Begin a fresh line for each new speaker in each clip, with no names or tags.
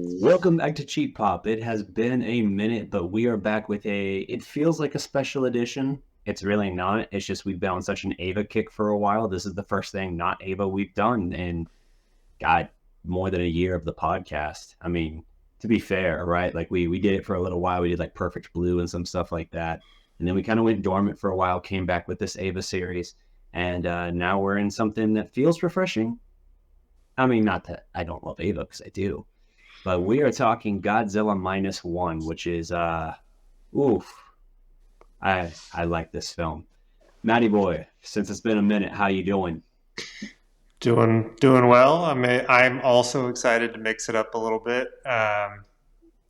Welcome back to Cheap Pop. It has been a minute, but we are back with it feels like a special edition. It's really not. It's just we've been on such an Ava kick for a while. This is the first thing not Ava we've done in, God, more than a year of the podcast. I mean, to be fair, right? Like we did it for a little while. We did like Perfect Blue and some stuff like that. And then we kind of went dormant for a while, came back with this Ava series. And now we're in something that feels refreshing. I mean, not that I don't love Ava, because I do. But we are talking Godzilla Minus One, which is oof. I like this film. Matty boy, since it's been a minute, how you doing?
Doing well. I'm also excited to mix it up a little bit,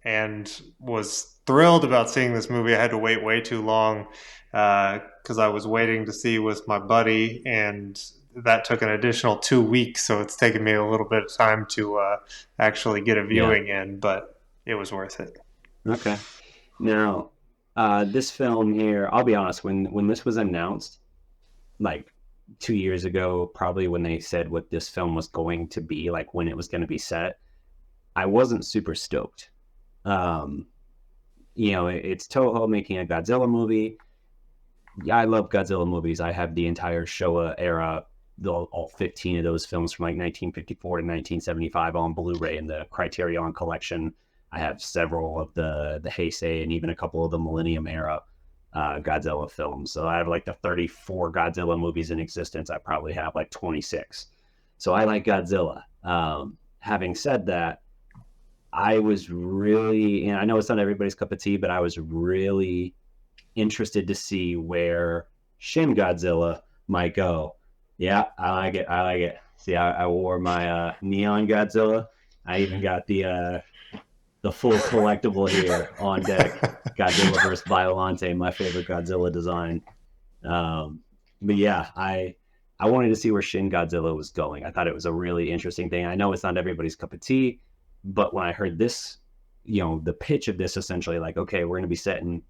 and was thrilled about seeing this movie. I had to wait way too long because I was waiting to see with my buddy, and that took an additional 2 weeks. So it's taken me a little bit of time to actually get a
Yeah.
viewing in, but it was worth it.
Okay. Now, this film here, I'll be honest, when this was announced, like 2 years ago, probably when they said what this film was going to be, like when it was going to be set, I wasn't super stoked. Um, it's Toho making a Godzilla movie. Yeah, I love Godzilla movies. I have the entire Showa era, all 15 of those films from like 1954 to 1975 on Blu-ray in the Criterion collection. I have several of the Heisei and even a couple of the Millennium era Godzilla films. So I have like the 34 Godzilla movies in existence. I probably have like 26. So I like Godzilla. Having said that, I was really, and I know it's not everybody's cup of tea, but I was really interested to see where Shin Godzilla might go. Yeah, I like it. I like it. See, I wore my neon Godzilla. I even got the full collectible here on deck. Godzilla vs. Violante, my favorite Godzilla design. But yeah, I wanted to see where Shin Godzilla was going. I thought it was a really interesting thing. I know it's not everybody's cup of tea, but when I heard this, the pitch of this essentially, like, okay, we're going to be set in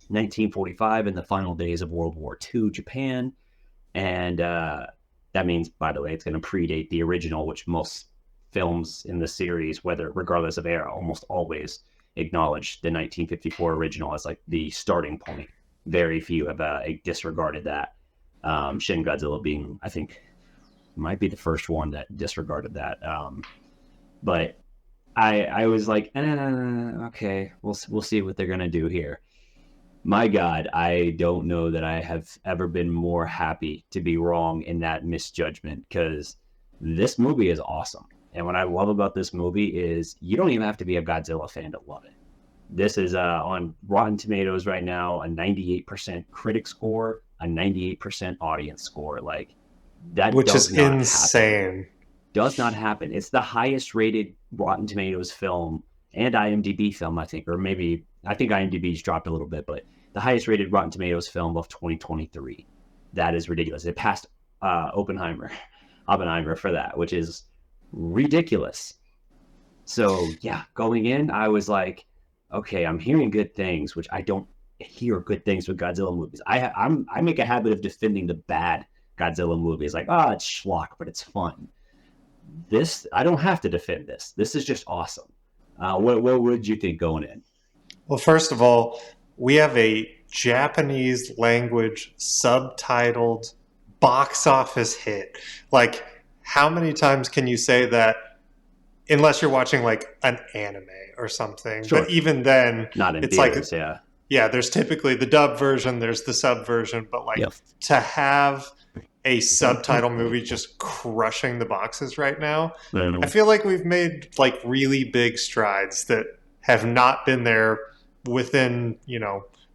1945 in the final days of World War II Japan, and that means, by the way, it's going to predate the original, which most films in the series, whether regardless of era, almost always acknowledge the 1954 original as like the starting point. Very few have disregarded that. Shin Godzilla being, I think, might be the first one that disregarded that. But I was like, okay, we'll see what they're gonna do here. My God, I don't know that I have ever been more happy to be wrong in that misjudgment, because this movie is awesome. And what I love about this movie is you don't even have to be a Godzilla fan to love it. This is on Rotten Tomatoes right now, a 98% critic score, a 98% audience score. Like, that
Which
does
is
not happen.
insane.
Does not happen. It's the highest rated Rotten Tomatoes film and IMDb film, I think, or maybe I think IMDb's dropped a little bit, but the highest rated Rotten Tomatoes film of 2023. That is ridiculous. It passed Oppenheimer for that, which is ridiculous. So yeah, going in, I was like, okay, I'm hearing good things, which I don't hear good things with Godzilla movies. I make a habit of defending the bad Godzilla movies, like, it's schlock, but it's fun. This, I don't have to defend this. This is just awesome. What would you think going in?
Well, first of all, we have a Japanese language subtitled box office hit. Like, how many times can you say that unless you're watching like an anime or something? But
Sure.
even then,
Not in
it's like,
theaters, yeah.
yeah, there's typically the dub version, there's the sub version, but like
Yep.
to have a subtitle movie just crushing the boxes right now, I feel like we've made like really big strides that have not been there within,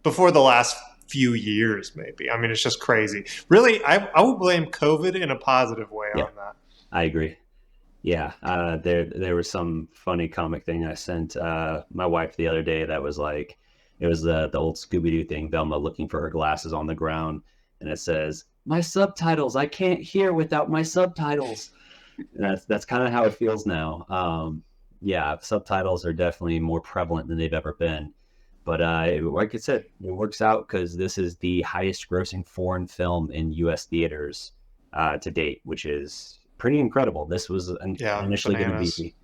before the last few years, maybe. I mean, it's just crazy. Really, I would blame COVID in a positive way
Yeah,
on that.
I agree. Yeah, there was some funny comic thing I sent my wife the other day that was like, it was the old Scooby Doo thing, Velma looking for her glasses on the ground, and it says, "My subtitles, I can't hear without my subtitles." And that's kind of how it feels now. Yeah, subtitles are definitely more prevalent than they've ever been. But like I said, it works out because this is the highest grossing foreign film in U.S. theaters to date, which is pretty incredible. This was
Yeah,
initially going to
bananas.
be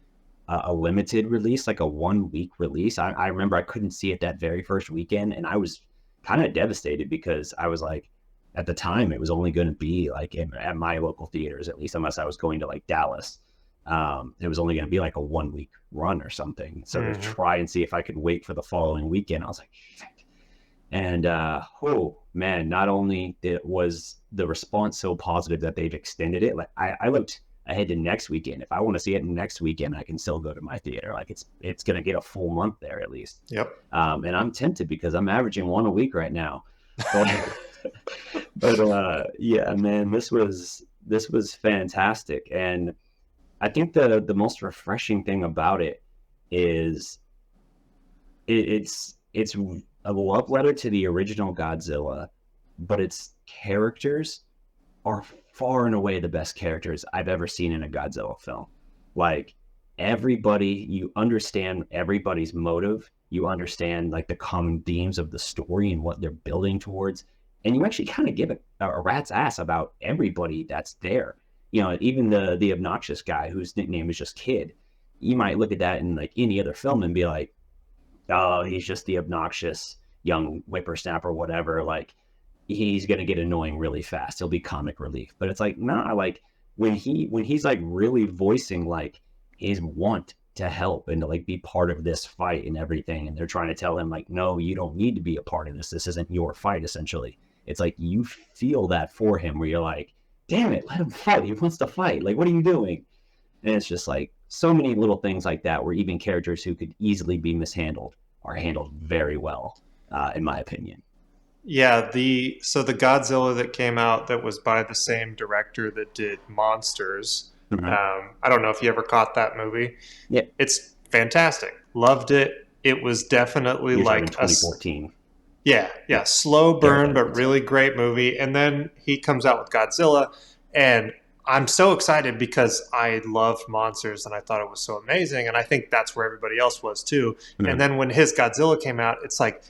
a limited release, like a 1 week release. I remember I couldn't see it that very first weekend, and I was kind of devastated because I was like, at the time, it was only going to be like at my local theaters, at least, unless I was going to like Dallas. It was only going to be like a 1 week run or something. So to
Mm-hmm.
try and see if I could wait for the following weekend, I was like, shit. And oh man, not only was the response so positive that they've extended it, like I looked ahead to next weekend. If I want to see it next weekend, I can still go to my theater. Like it's gonna get a full month there at least.
Yep.
And I'm tempted because I'm averaging one a week right now. But yeah, man, this was fantastic. And I think the most refreshing thing about it is it's a love letter to the original Godzilla, but its characters are far and away the best characters I've ever seen in a Godzilla film. Like everybody, you understand everybody's motive. You understand like the common themes of the story and what they're building towards, and you actually kind of give a rat's ass about everybody that's there. Even the obnoxious guy whose nickname is just Kid. You might look at that in like any other film and be like, oh, he's just the obnoxious young whippersnapper, whatever. Like he's gonna get annoying really fast. He'll be comic relief. But it's like, nah, like when he's like really voicing like his want to help and to like be part of this fight and everything, and they're trying to tell him like, no, you don't need to be a part of this. This isn't your fight, essentially. It's like you feel that for him where you're like, damn it, let him fight. He wants to fight. Like, what are you doing? And it's just like so many little things like that where even characters who could easily be mishandled are handled very well, in my opinion.
Yeah, the Godzilla that came out that was by the same director that did Monsters.
Mm-hmm.
I don't know if you ever caught that movie.
Yeah,
It's fantastic. Loved it. It was definitely
you're talking
like a
2014.
yeah, slow
Gareth
burn but
Edwards.
really great movie. And then he comes out with Godzilla, and I'm so excited because I loved Monsters and I thought it was so amazing, and I think that's where everybody else was too. And
Mm-hmm.
then when his Godzilla came out, it's like,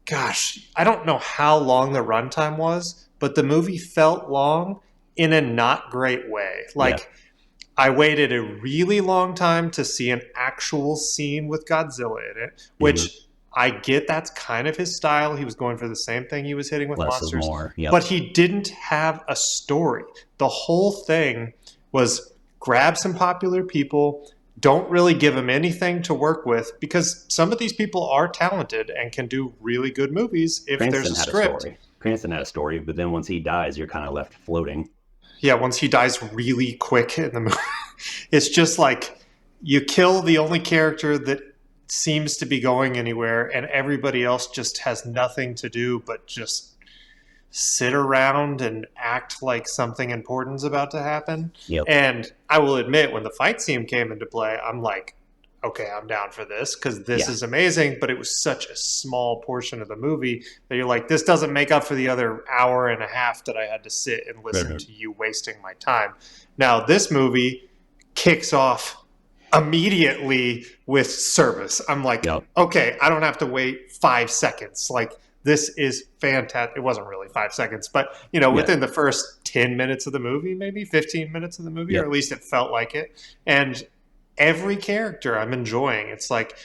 gosh, I don't know how long the runtime was, but the movie felt long in a not great way.
Yeah.
Like I waited a really long time to see an actual scene with Godzilla in it,
Mm-hmm.
which I get that's kind of his style. He was going for the same thing he was hitting with
Less is
Monsters,
more. Yep.
but he didn't have a story. The whole thing was grab some popular people, don't really give them anything to work with because some of these people are talented and can do really good movies if there's
Cranston
a
had a
script.
story. Cranston had a story, but then once he dies, you're kind of left floating.
Yeah, once he dies really quick in the movie, it's just like you kill the only character that seems to be going anywhere, and everybody else just has nothing to do but just sit around and act like something important's about to happen.
Yep.
And I will admit, when the fight scene came into play, I'm like, okay, I'm down for this because this
Yeah.
is amazing. But it was such a small portion of the movie that you're like, this doesn't make up for the other hour and a half that I had to sit and listen to you wasting my time. Now, this movie kicks off immediately with service. I'm like,
Yep.
okay, I don't have to wait 5 seconds. Like, this is fantastic. It wasn't really 5 seconds, but within the first 10 minutes of the movie, maybe 15 minutes of the movie,
Yep.
or at least it felt like it. And every character I'm enjoying. It's like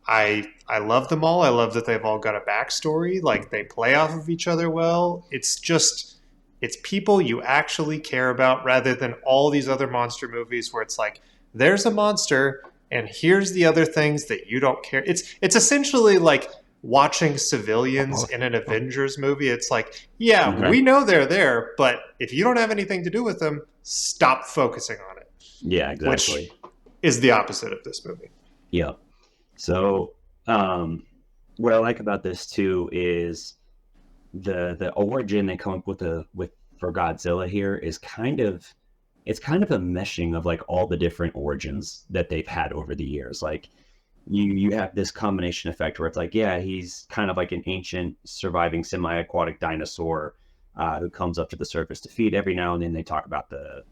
I love them all. I love that they've all got a backstory. Like they play off of each other well. It's people you actually care about rather than all these other monster movies where it's like there's a monster and here's the other things that you don't care. It's essentially like watching civilians in an Avengers movie. It's like, yeah,
Okay.
we know they're there, but if you don't have anything to do with them, stop focusing on it.
Yeah, exactly.
Which is the opposite of this movie.
Yep. So, what I like about this too is the origin they come up with for Godzilla here is kind of a meshing of like all the different origins that they've had over the years. Like you have this combination effect where it's like, yeah, he's kind of like an ancient surviving semi-aquatic dinosaur who comes up to the surface to feed. Every now and then they talk about the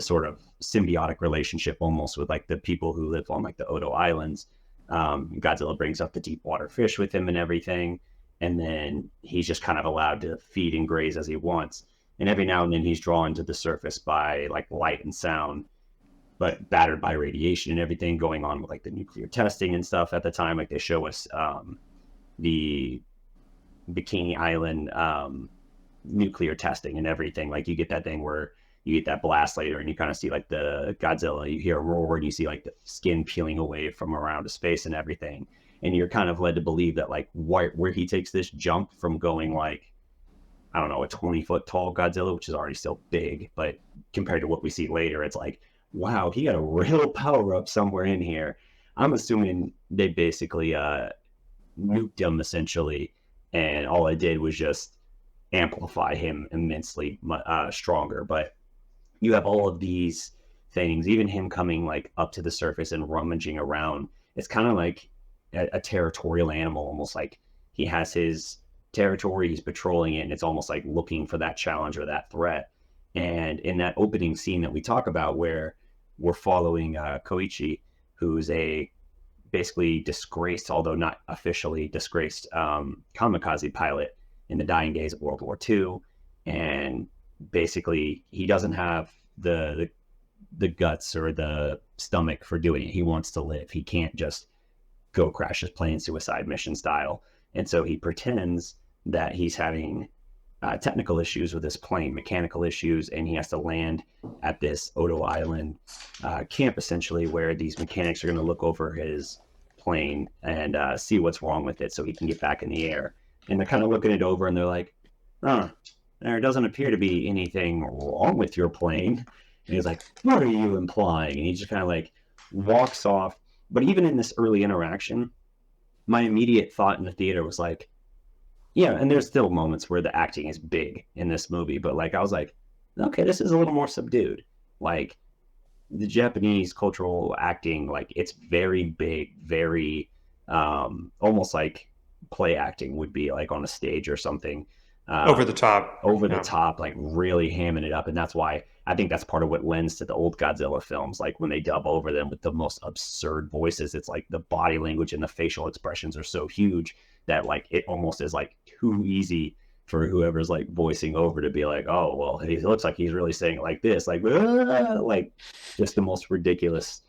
sort of symbiotic relationship almost with like the people who live on like the Odo Islands. Godzilla brings up the deep water fish with him and everything, and then he's just kind of allowed to feed and graze as he wants. And every now and then he's drawn to the surface by like light and sound. but battered by radiation and everything going on with like the nuclear testing and stuff at the time. Like they show us the Bikini Island nuclear testing and everything. Like you get that thing where you get that blast later and you kind of see like the Godzilla, you hear a roar and you see like the skin peeling away from around his face and everything. And you're kind of led to believe that like where he takes this jump from going like, I don't know, a 20-foot tall Godzilla, which is already still big, but compared to what we see later, it's like, wow, he got a real power up somewhere in here. I'm assuming they basically nuked him essentially, and all it did was just amplify him immensely stronger. But you have all of these things, even him coming like up to the surface and rummaging around. It's kind of like a territorial animal, almost like he has his territory, he's patrolling it, and it's almost like looking for that challenge or that threat. And in that opening scene that we talk about, where we're following Koichi, who's a basically disgraced, although not officially disgraced, kamikaze pilot in the dying days of World War II, and basically he doesn't have the guts or the stomach for doing it. He wants to live. He can't just go crash his plane suicide mission style. And so he pretends that he's having technical issues with his plane, mechanical issues, and he has to land at this Odo Island camp, essentially, where these mechanics are going to look over his plane and see what's wrong with it so he can get back in the air. And they're kind of looking it over, and they're like, huh, there doesn't appear to be anything wrong with your plane. And he's like, what are you implying? And he just kind of like walks off. But even in this early interaction, my immediate thought in the theater was like, yeah, and there's still moments where the acting is big in this movie, but like I was like, okay, this is a little more subdued. Like the Japanese cultural acting, like it's very big, very almost like play acting would be like on a stage or something.
Over the top.
Over the top, like really hamming it up. And that's why I think that's part of what lends to the old Godzilla films. Like when they dub over them with the most absurd voices, it's like the body language and the facial expressions are so huge that like it almost is like too easy for whoever's like voicing over to be like, oh, well, he looks like he's really saying it like this, like just the most ridiculous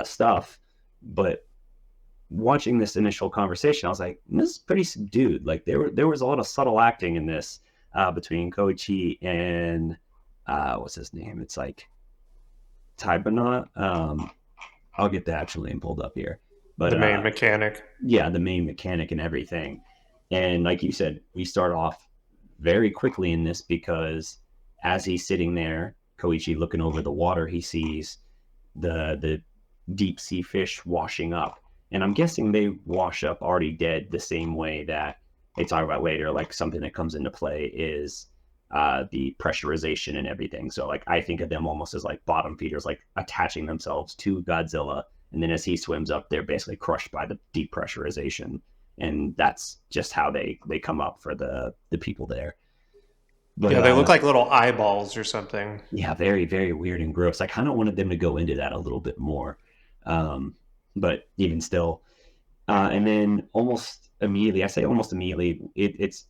stuff. But watching this initial conversation, I was like, this is pretty subdued. Like there was a lot of subtle acting in this between Koichi and what's his name? It's like Taibana. I'll get the actual name pulled up here. But
the main mechanic.
Yeah, the main mechanic and everything. And like you said, we start off very quickly in this because as he's sitting there, Koichi looking over the water, he sees the deep sea fish washing up. And I'm guessing they wash up already dead the same way that they talk about later. Like something that comes into play is the pressurization and everything. So like I think of them almost as like bottom feeders, like attaching themselves to Godzilla. And then as he swims up, they're basically crushed by the deep pressurization. And that's just how they come up for the people there.
But, yeah, they look like little eyeballs or something.
Yeah, very, very weird and gross. I kind of wanted them to go into that a little bit more. But even still. And then almost immediately, I say almost immediately, it's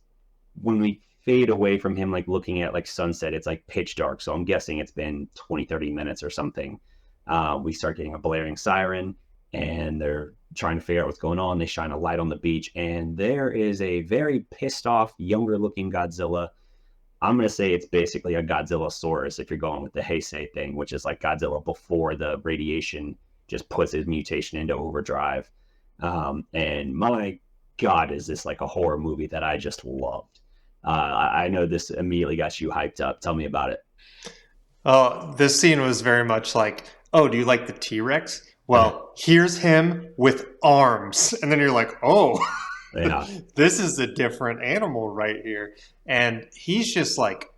when we fade away from him, like looking at like sunset, it's like pitch dark. So I'm guessing it's been 20, 30 minutes or something. We start getting a blaring siren and they're trying to figure out what's going on. They shine a light on the beach and there is a very pissed off, younger looking Godzilla. I'm going to say it's basically a Godzillasaurus if you're going with the Heisei thing, which is like Godzilla before the radiation just puts his mutation into overdrive. And my God, is this like a horror movie that I just loved. I know this immediately got you hyped up. Tell me about it.
Oh, this scene was very much like, oh, do you like the T-Rex? Well, here's him with arms. And then you're like, oh, yeah. This is a different animal right here. And he's just like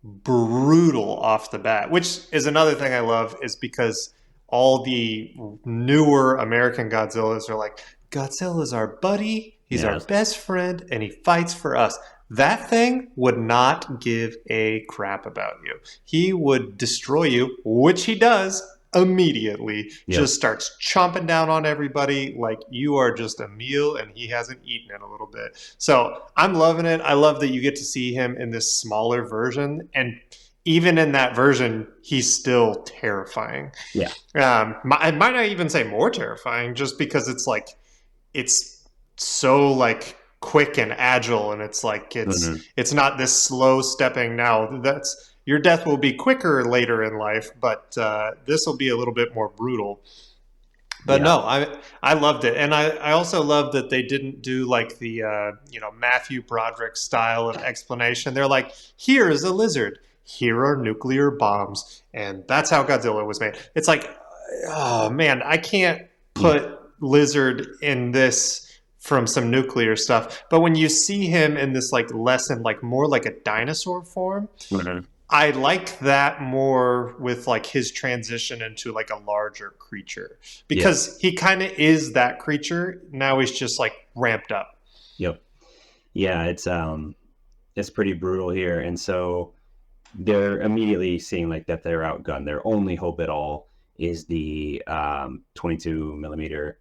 brutal off the bat, which is another thing I love is because all the newer American Godzillas are like, Godzilla's our buddy, he's our best friend, and he fights for us. That thing would not give a crap about you. He would destroy you, which he does immediately. Just starts chomping down on everybody like you are just a meal and he hasn't eaten in a little bit. So I'm loving it. I love that you get to see him in this smaller version. And even in that version, he's still terrifying.
Yeah.
I might not even say more terrifying, just because it's like it's so like quick and agile, and it's like
Hmm.
it's not this slow stepping. Now that's your death will be quicker later in life, but this will be a little bit more brutal. But
Yeah.
no, I loved it, and I also love that they didn't do like the Matthew Broderick style of explanation. They're like, here is a lizard, here are nuclear bombs, and that's how Godzilla was made. It's like, oh man, I can't
Yeah.
put lizard in this from some nuclear stuff. But when you see him in this like lesson, like more like a dinosaur form,
Hmm.
I like that more with like his transition into like a larger creature,
Yeah.
because he kind of is that creature. Now he's just like ramped up.
Yep. Yeah. It's pretty brutal here, and so they're immediately seeing like that they're outgunned. Their only hope at all is the 22 millimeter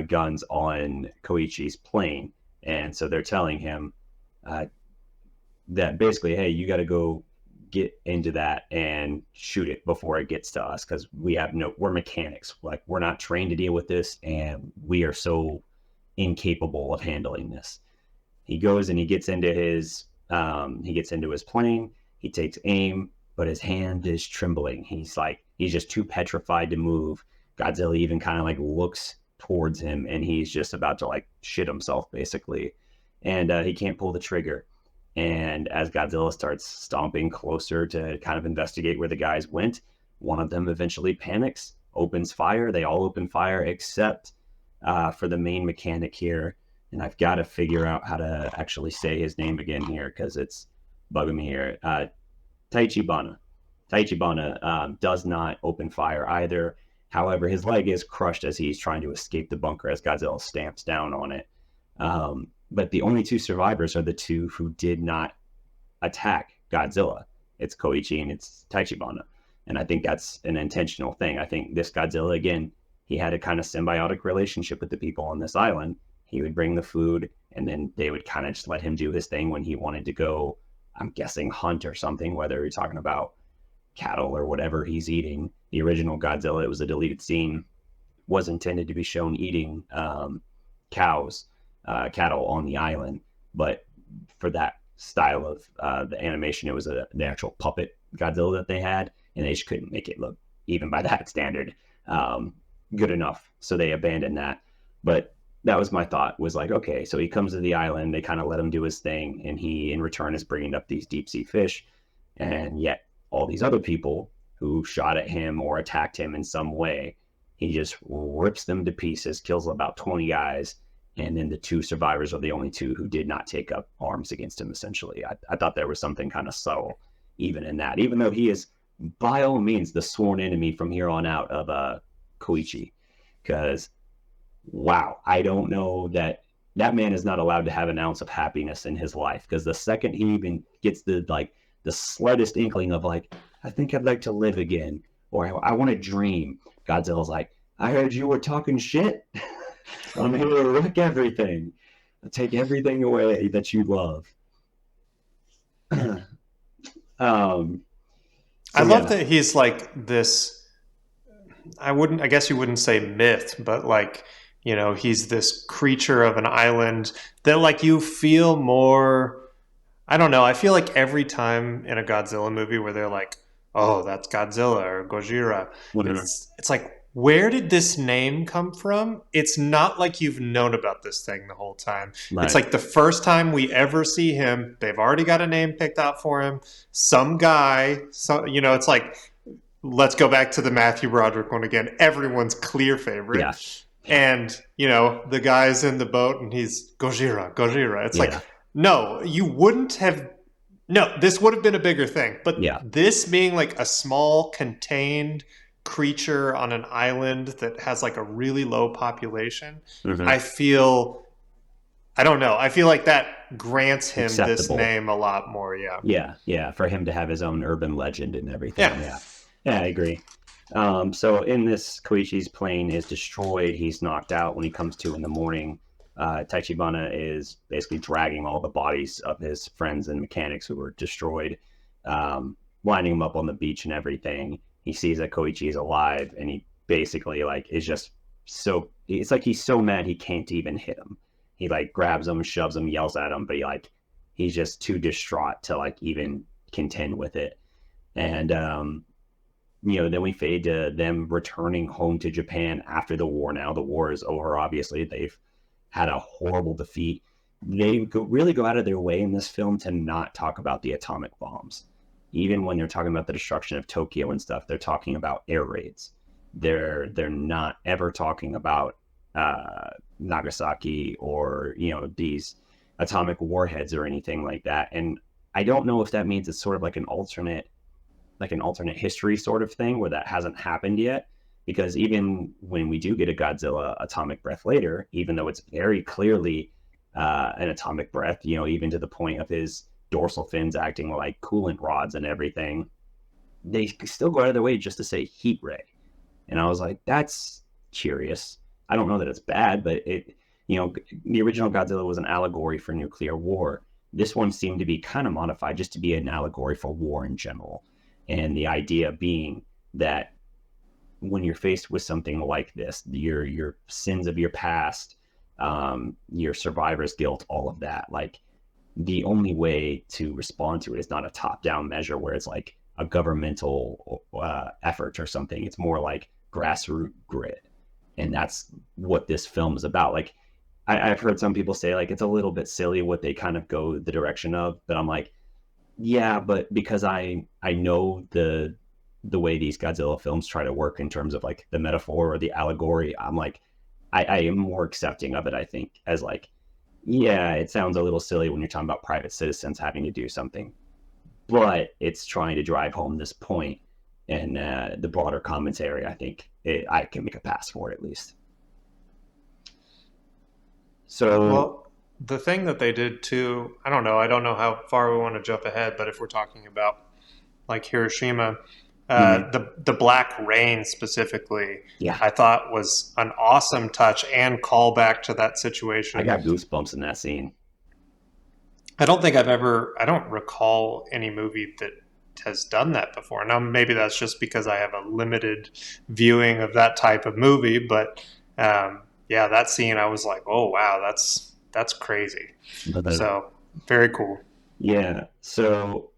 guns on Koichi's plane, and so they're telling him uh, that basically, hey, you got to go get into that and shoot it before it gets to us because we're mechanics. Like we're not trained to deal with this, and we are so incapable of handling this. He goes and he gets into his plane. He takes aim, but his hand is trembling. He's just too petrified to move. Godzilla even kind of like looks towards him, and he's just about to like shit himself basically, and he can't pull the trigger. And as Godzilla starts stomping closer to kind of investigate where the guys went, one of them eventually panics, opens fire. They all open fire except for the main mechanic here, and I've got to figure out how to actually say his name again here because it's bugging me here. Taichi Bana. Taichi Bana does not open fire either. However, his leg is crushed as he's trying to escape the bunker as Godzilla stamps down on it. But the only two survivors are the two who did not attack Godzilla. It's Koichi and it's Taichibana. And I think that's an intentional thing. I think this Godzilla, again, he had a kind of symbiotic relationship with the people on this island. He would bring the food, and then they would kind of just let him do his thing when he wanted to go, I'm guessing, hunt or something, whether you're talking about cattle or whatever he's eating. The original Godzilla, it was a deleted scene, was intended to be shown eating cows, cattle on the island. But for that style of the animation, it was the actual puppet Godzilla that they had, and they just couldn't make it look, even by that standard, good enough. So they abandoned that. But that was my thought, was like, okay, so he comes to the island, they kind of let him do his thing, and he in return is bringing up these deep sea fish, and yet all these other people who shot at him or attacked him in some way, he just rips them to pieces, kills about 20 guys, and then the two survivors are the only two who did not take up arms against him, essentially. I thought there was something kind of subtle even in that, even though he is by all means the sworn enemy from here on out of Koichi, because wow, I don't know that man is not allowed to have an ounce of happiness in his life, because the second he even gets the slightest inkling of like, I think I'd like to live again, or I want to dream, Godzilla's like, I heard you were talking shit. I'm here to wreck everything, take everything away that you love.
I
So
love
yeah,
that he's like this. I guess you wouldn't say myth, but like, he's this creature of an island that like you feel more. I don't know. I feel like every time in a Godzilla movie where they're like, "Oh, that's Godzilla or Gojira,"
whatever.
it's like, where did this name come from? It's not like you've known about this thing the whole time. It's
Right.
like the first time we ever see him, they've already got a name picked out for him. Some guy, it's like, let's go back to the Matthew Broderick one again. Everyone's clear favorite.
Yeah.
And, the guy's in the boat and he's Gojira, Gojira. It's
Yeah.
like, no, you wouldn't have. No, this would have been a bigger thing. But
Yeah.
this being like a small, contained creature on an island that has like a really low population,
Hmm.
I feel. I don't know. I feel like that grants him this
Acceptable.
name a lot more. Yeah.
Yeah. Yeah. For him to have his own urban legend and everything.
Yeah.
Yeah. Yeah, I agree. So in this, Koichi's plane is destroyed. He's knocked out when he comes to in the morning. Taichibana is basically dragging all the bodies of his friends and mechanics who were destroyed lining him up on the beach and everything. He sees that Koichi is alive, and he basically like is just so, it's like he's so mad he can't even hit him. He like grabs him, shoves him, yells at him, but he's just too distraught to like even contend with it. And then we fade to them returning home to Japan after the war. Now the war is over. Obviously, they've had a horrible defeat. They really go out of their way in this film to not talk about the atomic bombs. Even when they're talking about the destruction of Tokyo and stuff, they're talking about air raids. They're not ever talking about Nagasaki or these atomic warheads or anything like that. And I don't know if that means it's sort of like an alternate history sort of thing where that hasn't happened yet. Because even when we do get a Godzilla atomic breath later, even though it's very clearly an atomic breath, even to the point of his dorsal fins acting like coolant rods and everything, they still go out of their way just to say heat ray. And I was like, that's curious. I don't know that it's bad, but the original Godzilla was an allegory for nuclear war. This one seemed to be kind of modified just to be an allegory for war in general. And the idea being that when you're faced with something like this, your sins of your past, your survivor's guilt, all of that, like the only way to respond to it is not a top-down measure where it's like a governmental effort or something. It's more like grassroots grit. And that's what this film is about. Like I've heard some people say like it's a little bit silly what they kind of go the direction of, but I'm like, yeah, but because I know the way these Godzilla films try to work in terms of like the metaphor or the allegory, I'm like, I am more accepting of it, I think, as like, yeah, it sounds a little silly when you're talking about private citizens having to do something, but it's trying to drive home this point. And the broader commentary, I think I can make a pass for it at least. So,
Well, the thing that they did too, I don't know how far we want to jump ahead, but if we're talking about like Hiroshima, the Black Rain specifically,
yeah,
I thought was an awesome touch and callback to that
I
situation.
got goosebumps in that scene.
I don't recall any movie that has done that before. Now, maybe that's just because I have a limited viewing of that type of movie, but yeah, that scene, I was like, oh, wow, that's crazy.
But
So, very cool.
yeah, so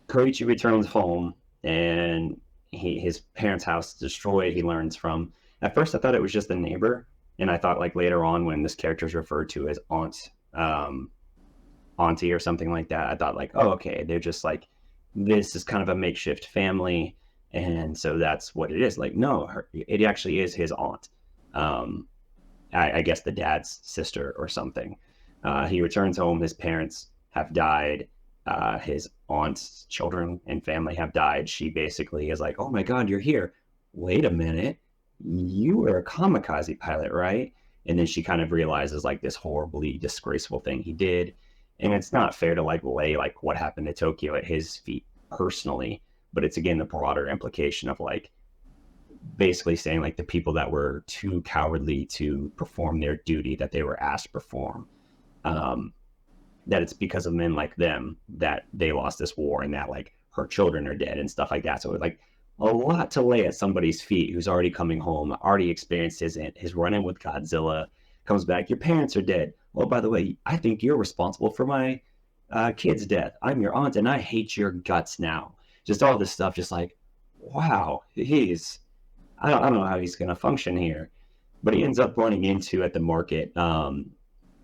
Koichi returns home and his parents' house is destroyed. He learns from, at first I thought it was just a neighbor, and I thought like later on when this character is referred to as auntie or something like that, I thought like, oh, okay, they're just like, this is kind of a makeshift family, and so that's what it is. Like, no, it actually is his aunt. Um, I guess the dad's sister or something. He returns home. His parents have died. His aunt's children and family have died. She basically is like, oh my God, you're here. Wait a minute. You were a kamikaze pilot, right? And then she kind of realizes like this horribly disgraceful thing he did. And it's not fair to like lay like what happened to Tokyo at his feet personally, but it's again the broader implication of like basically saying like the people that were too cowardly to perform their duty that they were asked to perform, um, that it's because of men like them that they lost this war and that like her children are dead and stuff like that. So it's like a lot to lay at somebody's feet who's already coming home, already experienced his run-in with Godzilla, comes back, your parents are dead. Well, by the way, I think you're responsible for my kid's death. I'm your aunt and I hate your guts now. Just all this stuff, just like, wow, I don't know how he's going to function here. But he ends up running into at the market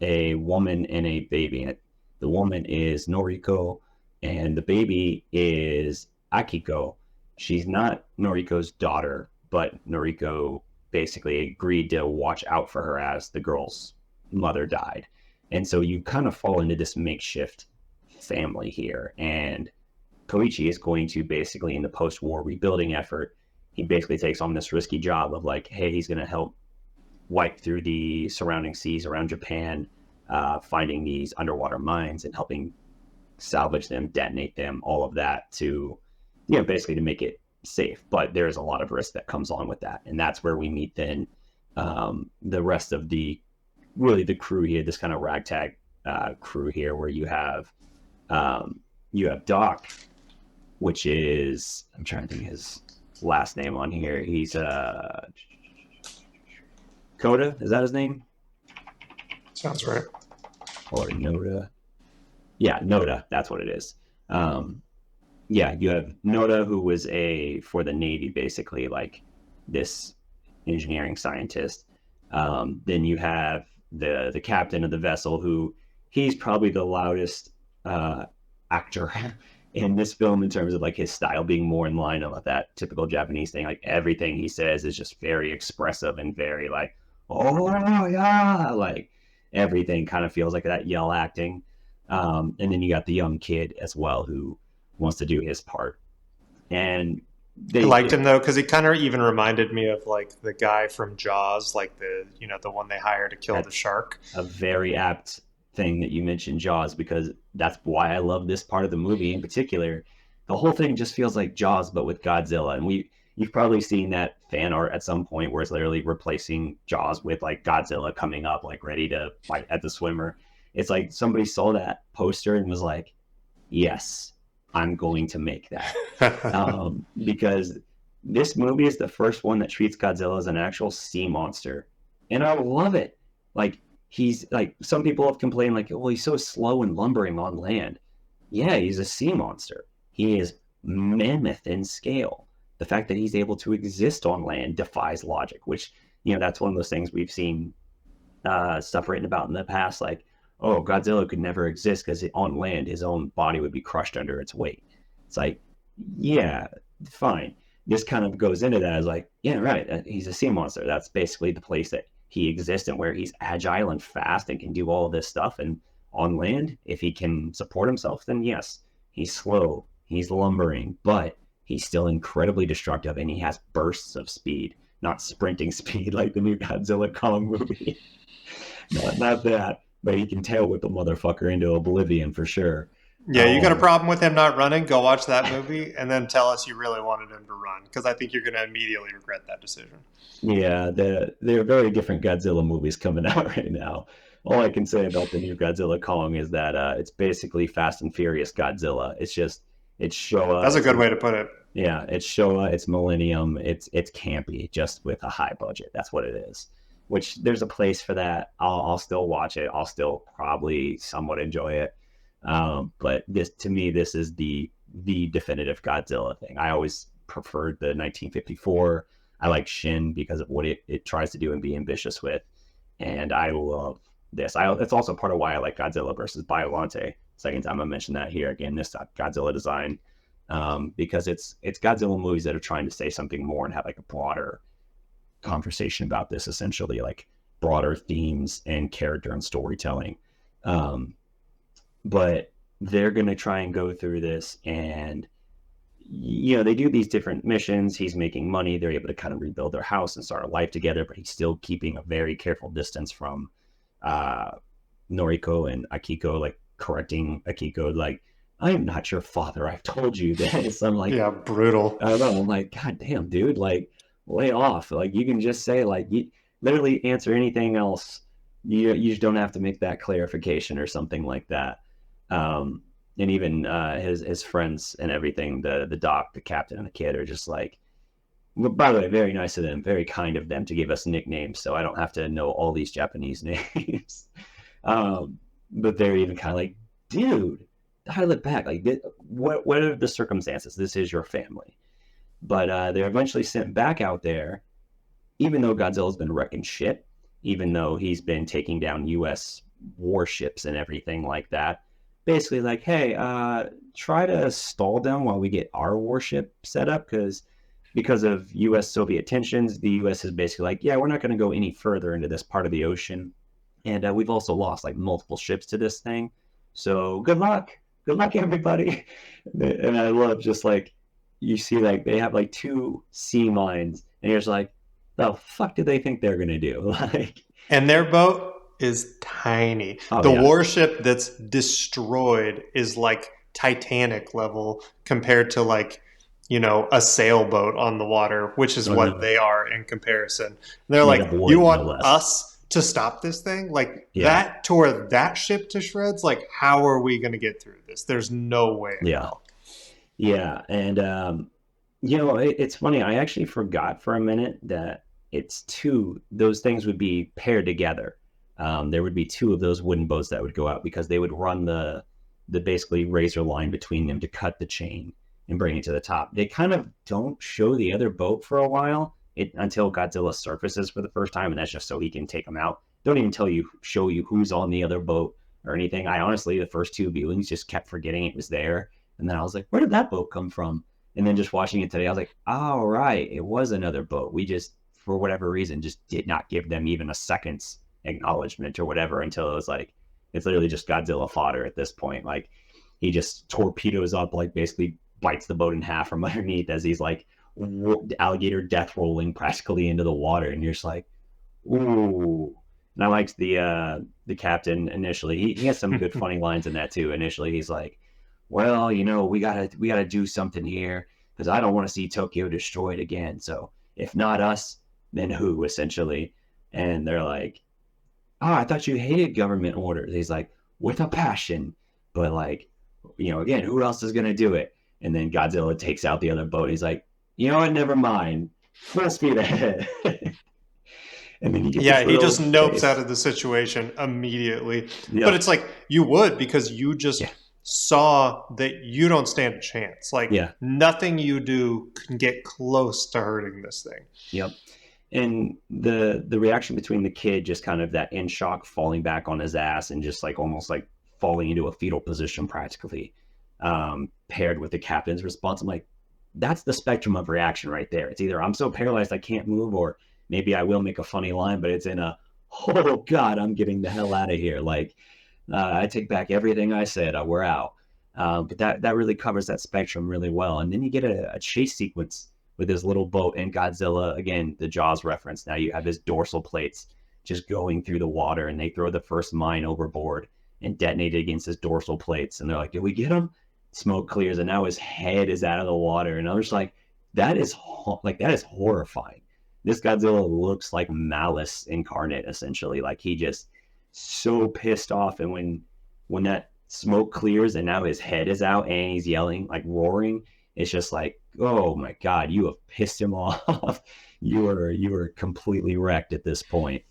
a woman and a baby. The woman is Noriko, and the baby is Akiko. She's not Noriko's daughter, but Noriko basically agreed to watch out for her as the girl's mother died. And so you kind of fall into this makeshift family here. And Koichi is going to basically, in the post-war rebuilding effort, he basically takes on this risky job of like, hey, he's going to help wipe through the surrounding seas around Japan, finding these underwater mines and helping salvage them, detonate them, all of that to, basically to make it safe. But there is a lot of risk that comes on with that. And that's where we meet then the rest of the crew here, this kind of ragtag crew here, where you have Doc, which is, I'm trying to think his last name on here. He's Coda. Is that his name?
Sounds right.
Or Noda? Yeah, Noda. That's what it is. Um, yeah, you have Noda, who was for the Navy, basically like this engineering scientist. Then you have the captain of the vessel, who he's probably the loudest actor in this film in terms of like his style being more in line with that typical Japanese thing. Like everything he says is just very expressive and very like, oh yeah, like everything kind of feels like that yell acting. And then you got the young kid as well who wants to do his part. And
I
they
liked him though because he kind of even reminded me of like the guy from Jaws, like the one they hire to kill the
that's
shark.
a very apt thing that you mentioned Jaws, because that's why I love this part of the movie in particular. The whole thing just feels like Jaws but with Godzilla, and you've probably seen that fan art at some point where it's literally replacing Jaws with like Godzilla coming up like ready to fight at the swimmer. It's like somebody saw that poster and was like, yes, I'm going to make that. Because this movie is the first one that treats Godzilla as an actual sea monster, and I love it. Like he's like, some people have complained like, well, he's so slow and lumbering on land. Yeah, he's a sea monster. He is mammoth in scale. The fact that he's able to exist on land defies logic, which, that's one of those things we've seen stuff written about in the past, like, oh, Godzilla could never exist because on land his own body would be crushed under its weight. It's like, yeah, fine. This kind of goes into that as like, yeah, right. He's a sea monster. That's basically the place that he exists and where he's agile and fast and can do all of this stuff. And on land, if he can support himself, then yes, he's slow, he's lumbering, but he's still incredibly destructive and he has bursts of speed, not sprinting speed like the new Godzilla Kong movie. Not that, but he can tail whip a motherfucker into oblivion for sure.
Yeah, you got a
Um,
problem with him not running? Go watch that movie and then tell us you really wanted him to run because I think you're going to immediately regret that decision.
yeah, there are very different Godzilla movies coming out right now. All I can say about the new Godzilla Kong is that it's basically Fast and Furious Godzilla. It's
That's
Showa,
a good way to put it.
yeah, it's Showa, it's Millennium, it's campy, just with a high budget. That's what it is. Which there's a place for that. I'll still watch it. I'll still probably somewhat enjoy it. But this, to me, this is the definitive Godzilla thing. I always preferred the 1954. I like Shin because of what it tries to do and be ambitious with, and I love this. It's also part of why I like Godzilla versus Biollante. Second time I mentioned that here again. This Godzilla design, because it's Godzilla movies that are trying to say something more and have like a broader conversation about this, essentially like broader themes and character and storytelling. Um, but they're going to try and go through this, and they do these different missions. He's making money. They're able to kind of rebuild their house and start a life together, but he's still keeping a very careful distance from uh, Noriko and Akiko, like correcting Akiko, like, I am not your father. I've told you this. I'm like,
Yeah, brutal.
I don't know. I'm like, God damn, dude, like, lay off. Like, you can just say, like, you literally answer anything else. You just don't have to make that clarification or something like that. Um, and even his friends and everything, the doc, the captain, and the kid are just like, well, by the way, very nice of them, very kind of them to give us nicknames, so I don't have to know all these Japanese names. But they're even kind of like, dude, dial it back. Like, what are the circumstances? This is your family. But they're eventually sent back out there, even though Godzilla's been wrecking shit, even though he's been taking down U.S. warships and everything like that. Basically, like, hey, try to stall them while we get our warship set up, because of U.S. Soviet tensions, the U.S. is basically like, yeah, we're not going to go any further into this part of the ocean, and we've also lost like multiple ships to this thing. So good luck, everybody. And I love just like, you see like they have like two sea mines, and you're just like, the fuck do they think they're gonna do? Like,
And their boat is tiny.
oh
The
yeah,
warship that's destroyed is like Titanic level compared to like, a sailboat on the water, which is
oh
what
no,
they are in comparison. And they're
made of
like, you
wood,
want
no less.
us to stop this thing? Like
Yeah,
that tore that ship to shreds. Like, how are we going to get through this? There's no way in
yeah.
hell.
Yeah, and it's funny. I actually forgot for a minute that it's two. Those things would be paired together. There would be two of those wooden boats that would go out because they would run the basically razor line between them to cut the chain and bring it to the top. They kind of don't show the other boat for a while until Godzilla surfaces for the first time, and that's just so he can take them out. Don't even show you who's on the other boat or anything. I honestly, the first two viewings, just kept forgetting it was there, and then I was like, where did that boat come from? And then just watching it today, I was like, oh, right, it was another boat. We just, for whatever reason, just did not give them even a second's acknowledgement or whatever until it was like, it's literally just Godzilla fodder at this point. Like, he just torpedoes up, like, basically bites the boat in half from underneath as he's like alligator death rolling practically into the water. And you're just like, ooh. And I liked the captain initially. He has some good funny lines in that too. Initially, he's like, well, we gotta do something here because I don't want to see Tokyo destroyed again. So if not us, then who? Essentially, and they're like, oh, I thought you hated government orders. He's like, with a passion, but like, again, who else is gonna do it? And then Godzilla takes out the other boat. He's like, you know what? Never mind. Full speed ahead. And then you get
Yeah,
this
he
little
just nopes out
chase.
of the situation immediately. But
Yep.
it's like you would because you
Yeah.
just saw that you don't stand a chance. Like
Yeah.
nothing you do can get close to hurting this thing.
Yep. And the reaction between the kid just kind of that in shock falling back on his ass and just like almost like falling into a fetal position practically, paired with the captain's response, I'm like, that's the spectrum of reaction right there. It's either I'm so paralyzed I can't move, or maybe I will make a funny line, but it's in a, oh god, I'm getting the hell out of here. Like, I take back everything I said. We're out. But that really covers that spectrum really well. And then you get a chase sequence with his little boat and Godzilla. Again, the Jaws reference. Now you have his dorsal plates just going through the water, and they throw the first mine overboard and detonate it against his dorsal plates. And they're like, "Did we get him?" Smoke clears, and now his head is out of the water. And I was like, that is horrifying. This Godzilla looks like malice incarnate, essentially. Like, he just so pissed off, and when that smoke clears and now his head is out and he's yelling, like roaring, it's just like, oh my god, you have pissed him off. You are completely wrecked at this point.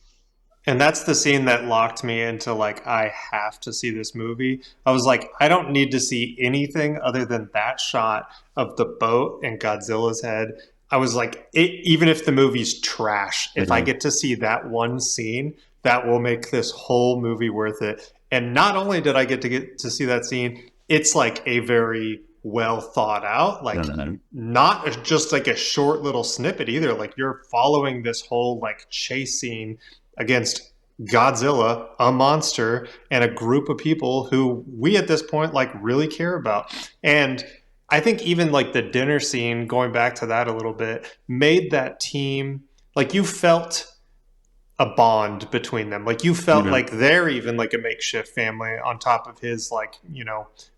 And that's the scene that locked me into like I have to see this movie. I was like, I don't need to see anything other than that shot of the boat and Godzilla's head. I was like, even if the movie's trash, if I
Mm-hmm.
get to see that one scene, that will make this whole movie worth it. And not only did I get to see that scene, it's like a very well thought out,
No,
like
no, no.
not just like a short little snippet either. Like you're following this whole like chase scene against Godzilla, a monster, and a group of people who we at this point like really care about. And I think even like the dinner scene, going back to that a little bit, made that team like you felt a bond between them. Like you felt
Mm-hmm.
like they're even like a makeshift family on top of his like,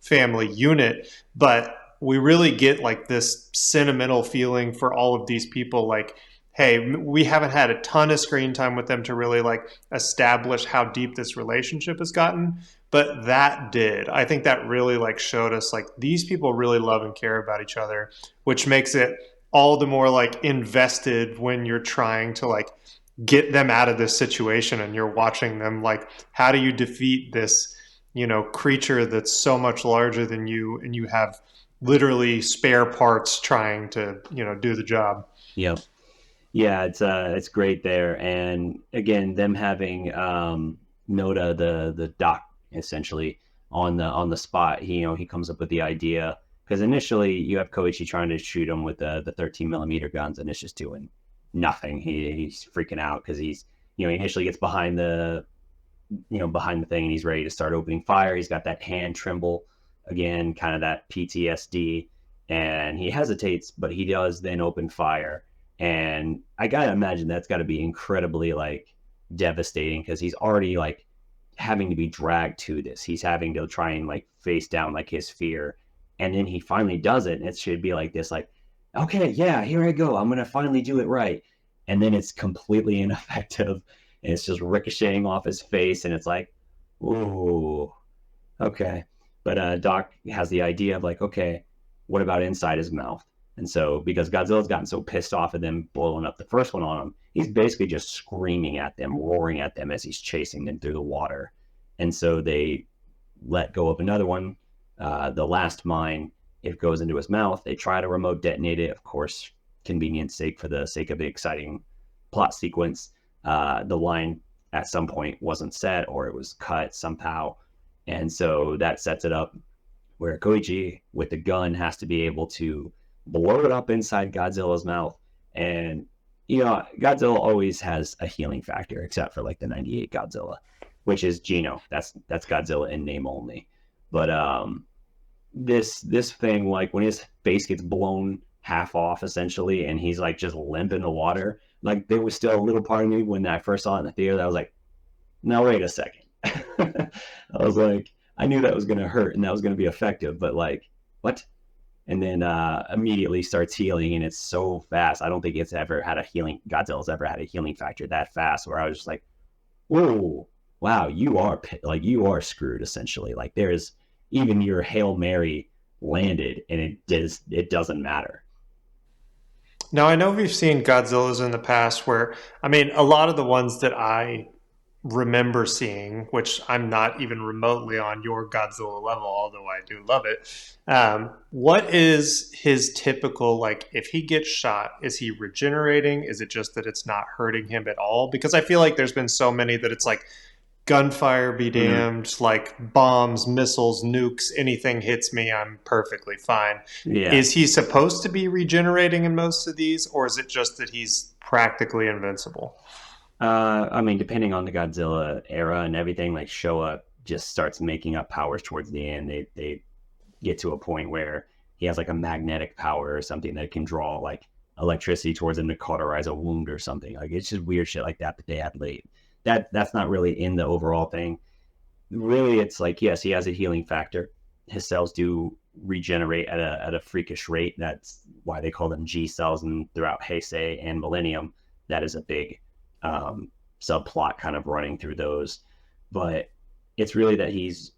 family unit. But we really get like this sentimental feeling for all of these people. Like, hey, we haven't had a ton of screen time with them to really like establish how deep this relationship has gotten. But that did. I think that really like showed us like these people really love and care about each other, which makes it all the more like invested when you're trying to like get them out of this situation and you're watching them like how do you defeat this creature that's so much larger than you and you have literally spare parts trying to do the job.
Yep. Yeah, it's great there. And again, them having Noda, the doc, essentially on the spot. He comes up with the idea because initially you have Koichi trying to shoot him with the 13 millimeter guns, and it's just doing nothing. He's freaking out because he initially gets behind the thing, and he's ready to start opening fire. He's got that hand tremble again, kind of that PTSD, and he hesitates, but he does then open fire. And I gotta imagine that's got to be incredibly like devastating because he's already like having to be dragged to this. He's having to try and like face down like his fear, and then he finally does it, and it should be like this, like, okay, yeah, here I go, I'm gonna finally do it right, and then it's completely ineffective, and it's just ricocheting off his face, and it's like, ooh, okay. But Doc has the idea of like, okay, what about inside his mouth? And so, because Godzilla's gotten so pissed off at them blowing up the first one on him, he's basically just screaming at them, roaring at them as he's chasing them through the water. And so they let go of another one. The last mine, it goes into his mouth. They try to remote detonate it, of course, convenience sake, for the sake of the exciting plot sequence. The line at some point wasn't set, or it was cut somehow. And so that sets it up where Koichi with the gun has to be able to blow it up inside Godzilla's mouth. And, you know, Godzilla always has a healing factor, except for like the 98 Godzilla, which is Gino. That's Godzilla in name only. But this thing, like when his face gets blown half off essentially, and he's like just limp in the water, like there was still a little part of me when I first saw it in the theater that I was like, now wait a second. I was like, I knew that was going to hurt and that was going to be effective, but like, what? And then immediately starts healing, and it's so fast. I don't think it's ever had a healing. Godzilla's ever had a healing factor that fast, where I was just like, whoa, wow, you are screwed essentially. Like there's even your Hail Mary landed, and it doesn't matter.
Now, I know we've seen Godzillas in the past where, I mean, a lot of the ones that I remember seeing, which I'm not even remotely on your Godzilla level, although I do love it. What is his typical, like, if he gets shot, is he regenerating? Is it just that it's not hurting him at all? Because I feel like there's been so many that it's like gunfire be damned, like bombs, missiles, nukes, anything hits me, I'm perfectly fine.
Yeah.
Is he supposed to be regenerating in most of these, or is it just that he's practically invincible?
I mean, depending on the Godzilla era and everything, like Showa just starts making up powers towards the end. They get to a point where he has like a magnetic power or something that can draw like electricity towards him to cauterize a wound or something. Like it's just weird shit like that they add late. That's not really in the overall thing. Really, it's like, yes, he has a healing factor. His cells do regenerate at a freakish rate. That's why they call them G cells. And throughout Heisei and Millennium, that is a big subplot kind of running through those. But it's really that his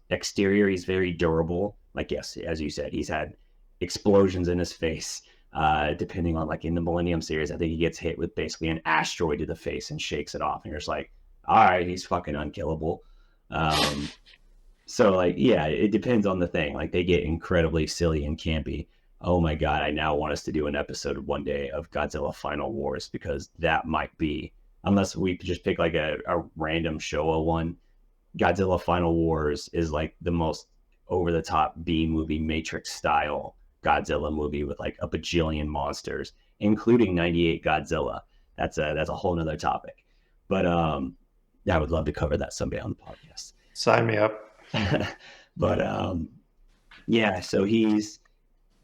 exterior, he's very durable. Like, yes, as you said, he's had explosions in his face. Depending on, like in the Millennium series, I think he gets hit with basically an asteroid to the face and shakes it off. And you're just like, all right, he's fucking unkillable. So like, yeah, it depends on the thing. Like they get incredibly silly and campy. Oh my God, I now want us to do an episode one day of Godzilla Final Wars, because that might be, unless we just pick like a random Showa one, Godzilla Final Wars is like the most over the top B movie Matrix style Godzilla movie with like a bajillion monsters, including 98 Godzilla. That's a whole nother topic. But yeah, I would love to cover that someday on the podcast.
Sign me up.
But yeah, so he's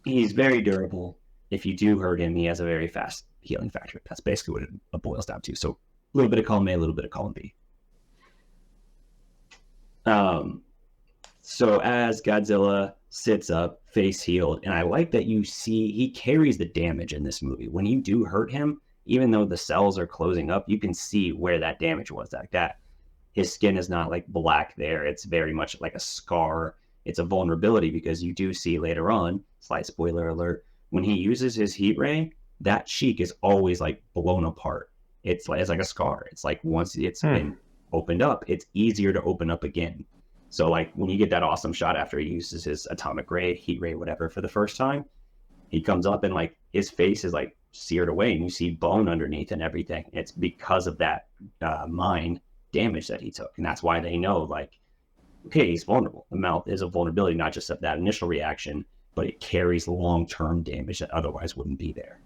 very durable. If you do hurt him, he has a very fast healing factor. That's basically what it boils down to. So a little bit of column A, a little bit of column B. So as Godzilla sits up, face healed, and I like that you see he carries the damage in this movie. When you do hurt him, even though the cells are closing up, you can see where that damage was. Like that, his skin is not like black there. It's very much like a scar. It's a vulnerability, because you do see later on, slight spoiler alert, when he uses his heat ray, that cheek is always like blown apart. It's like a scar. It's like once it's been opened up, it's easier to open up again. So like when you get that awesome shot after he uses his atomic ray, heat ray, whatever, for the first time, he comes up and like his face is like seared away, and you see bone underneath and everything. It's because of that mind damage that he took. And that's why they know, like, okay, he's vulnerable. The mouth is a vulnerability, not just of that initial reaction, but it carries long-term damage that otherwise wouldn't be there.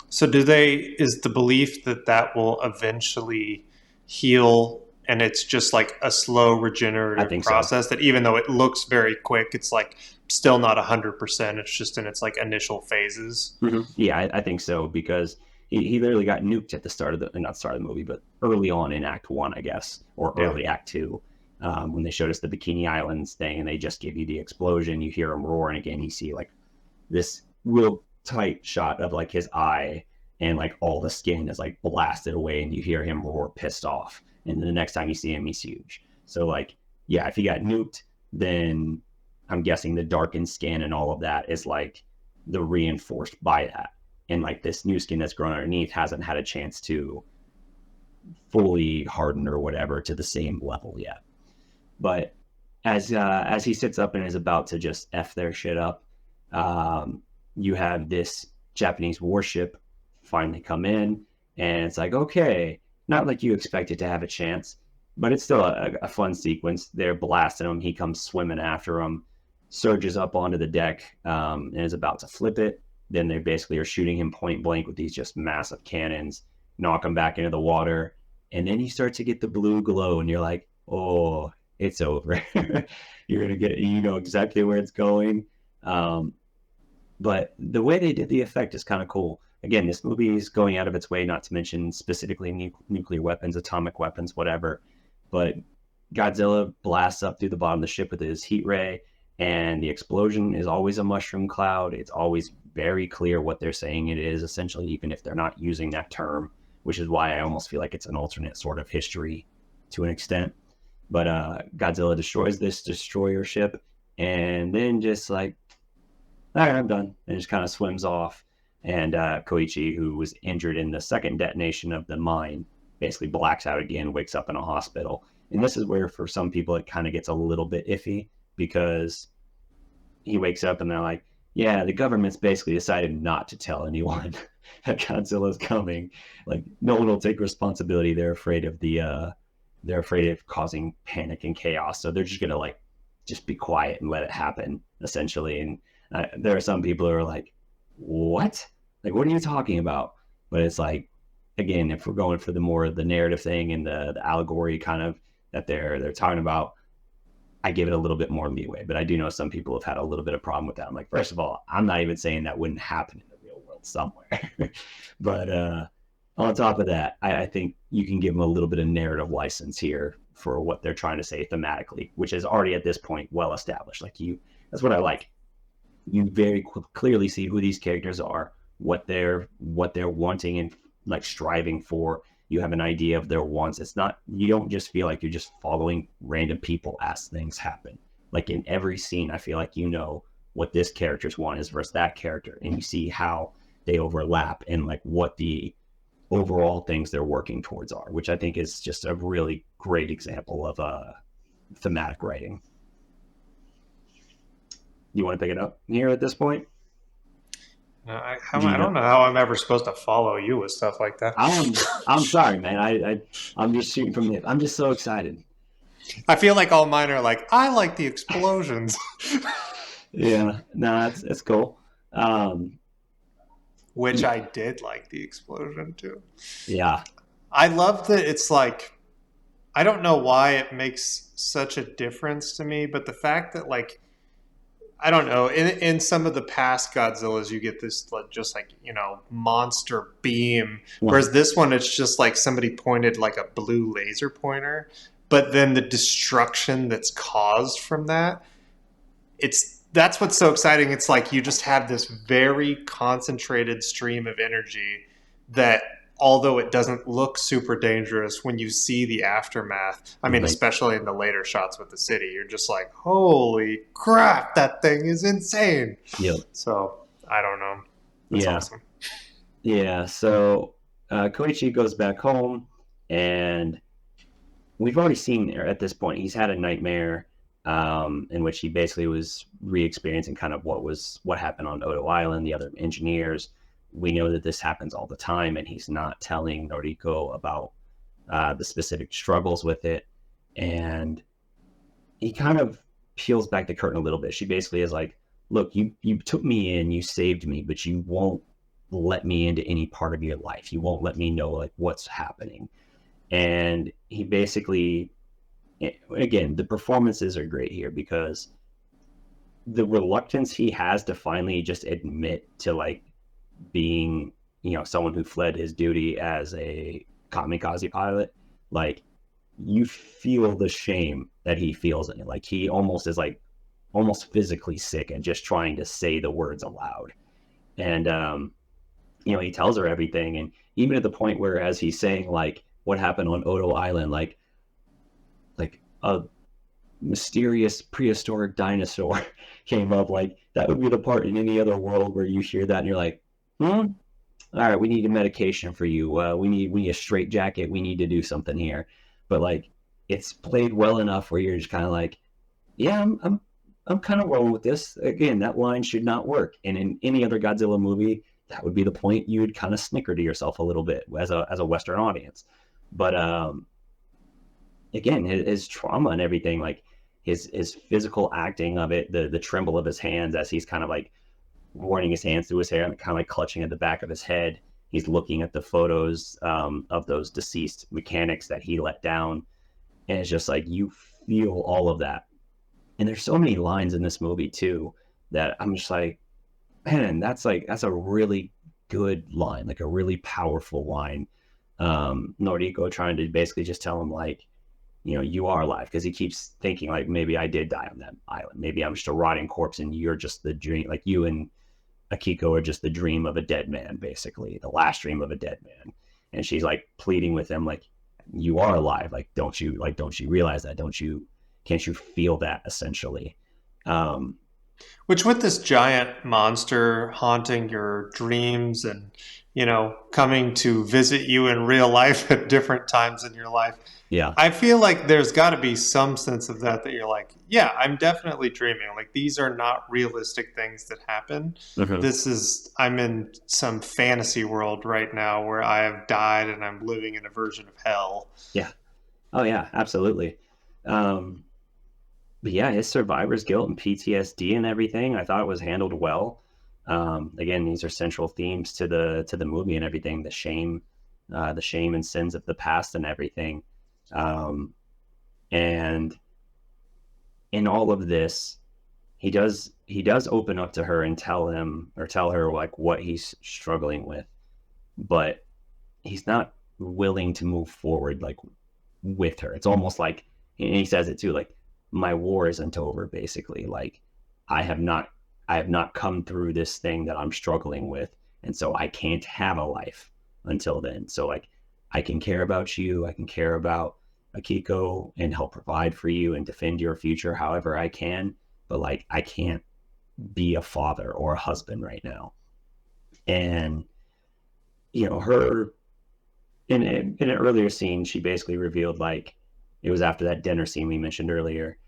So is the belief that will eventually heal, and it's just like a slow regenerative process, that even though it looks very quick, it's like still not 100%. It's just in its like initial phases.
Mm-hmm. Yeah, I think so, because he literally got nuked at the start of not start of the movie, but early on in Act 1, I guess, or early Act 2. When they showed us the Bikini Islands thing and they just give you the explosion, you hear him roar, and again you see like this real tight shot of like his eye, and like all the skin is like blasted away, and you hear him roar pissed off, and then the next time you see him, he's huge. So like, yeah, if he got nuked, then I'm guessing the darkened skin and all of that is like the reinforced by that. And like this new skin that's grown underneath hasn't had a chance to fully harden or whatever to the same level yet. But as he sits up and is about to just F their shit up, you have this Japanese warship finally come in, and it's like, okay, not like you expected to have a chance, but it's still a fun sequence. They're blasting him. He comes swimming after him, surges up onto the deck, and is about to flip it. Then they basically are shooting him point blank with these just massive cannons, knock him back into the water. And then you start to get the blue glow, and you're like, oh, it's over. You're going to get, you know exactly where it's going. But the way they did the effect is kind of cool. Again, this movie is going out of its way not to mention specifically nuclear weapons, atomic weapons, whatever. But Godzilla blasts up through the bottom of the ship with his heat ray, and the explosion is always a mushroom cloud. It's always very clear what they're saying it is, essentially, even if they're not using that term, which is why I almost feel like it's an alternate sort of history to an extent. But Godzilla destroys this destroyer ship, and then just like, all right, I'm done, and just kind of swims off. And Koichi, who was injured in the second detonation of the mine, basically blacks out again, wakes up in a hospital. And this is where, for some people, it kind of gets a little bit iffy, because he wakes up and they're like, yeah, the government's basically decided not to tell anyone that Godzilla's coming. Like, no one will take responsibility. They're afraid of they're afraid of causing panic and chaos. So they're just going to like, just be quiet and let it happen, essentially. And there are some people who are like, what? Like, what are you talking about? But it's like, again, if we're going for the more the narrative thing and the allegory kind of that they're talking about, I give it a little bit more leeway. But I do know some people have had a little bit of problem with that. I'm like, first of all, I'm not even saying that wouldn't happen in the real world somewhere. But on top of that, I think you can give them a little bit of narrative license here for what they're trying to say thematically, which is already at this point well established. Like, that's what I like. You very clearly see who these characters are, what they're wanting and like striving for. You have an idea of their wants. It's not, you don't just feel like you're just following random people as things happen. Like in every scene, I feel like you know what this character's want is versus that character, and you see how they overlap and like what the overall things they're working towards are, which I think is just a really great example of thematic writing. You want to pick it up here at this point?
I don't know how I'm ever supposed to follow you with stuff like that.
I'm sorry, man. I'm just shooting from the hip. I'm just so excited.
I feel like all mine are like, I like the explosions.
Yeah, no, it's cool.
Which I did like the explosion too.
Yeah.
I love that it's like, I don't know why it makes such a difference to me, but the fact that like, I don't know, in some of the past Godzillas, you get this like, just like, you know, monster beam. Whereas this one, it's just like somebody pointed like a blue laser pointer. But then the destruction that's caused from that, that's what's so exciting. It's like you just have this very concentrated stream of energy that, although it doesn't look super dangerous, when you see the aftermath, I mean, especially in the later shots with the city, you're just like, holy crap, that thing is insane.
Yep.
So, I don't know. That's awesome.
Yeah, so Koichi goes back home, and we've already seen at this point, he's had a nightmare in which he basically was re-experiencing kind of what happened on Odo Island, the other engineers. We know that this happens all the time, and he's not telling Noriko about the specific struggles with it. And he kind of peels back the curtain a little bit. She basically is like, look, you took me in, you saved me, but you won't let me into any part of your life. You won't let me know like what's happening. And he basically, again, the performances are great here because the reluctance he has to finally just admit to like being, you know, someone who fled his duty as a kamikaze pilot, like you feel the shame that he feels in it. Like he almost is like almost physically sick and just trying to say the words aloud. And you know, he tells her everything, and even at the point where as he's saying like what happened on Odo Island, like mysterious prehistoric dinosaur came up. Like that would be the part in any other world where you hear that and you're like, all right, we need a medication for you. We need a straight jacket. We need to do something here. But like, it's played well enough where you're just kind of like, yeah, I'm kind of rolling with this. Again, that line should not work. And in any other Godzilla movie, that would be the point. You would kind of snicker to yourself a little bit as a Western audience. But again, his trauma and everything, like his physical acting of it, the tremble of his hands as he's kind of like running his hands through his hair and kind of like clutching at the back of his head. He's looking at the photos of those deceased mechanics that he let down, and it's just like you feel all of that. And there's so many lines in this movie too that I'm just like, man, that's a really good line, like a really powerful line. Noriko trying to basically just tell him like, you are alive, because he keeps thinking like maybe I did die on that island. Maybe I'm just a rotting corpse and you're just the dream. Like you and Akiko are just the dream of a dead man, basically the last dream of a dead man. And she's like pleading with him like, you are alive. Like don't you realize that? Can't you feel that, essentially? Um,
Which, with this giant monster haunting your dreams and, coming to visit you in real life at different times in your life,
yeah.
I feel like there's got to be some sense of that you're like, yeah, I'm definitely dreaming. Like, these are not realistic things that happen.
Mm-hmm.
I'm in some fantasy world right now where I have died and I'm living in a version of hell.
Yeah. Oh yeah, absolutely. Um, but yeah, his survivor's guilt and PTSD and everything, I thought it was handled well. Again, these are central themes to the movie and everything. The shame and sins of the past and everything. And in all of this, he does open up to her and tell her like what he's struggling with, but he's not willing to move forward like with her. It's almost like, and he says it too, like, my war isn't over, basically. Like, I have not come through this thing that I'm struggling with, and so I can't have a life until then. So like, I can care about you, I can care about Akiko and help provide for you and defend your future however I can, but like, I can't be a father or a husband right now. And her, in an earlier scene, she basically revealed, like, it was after that dinner scene we mentioned earlier.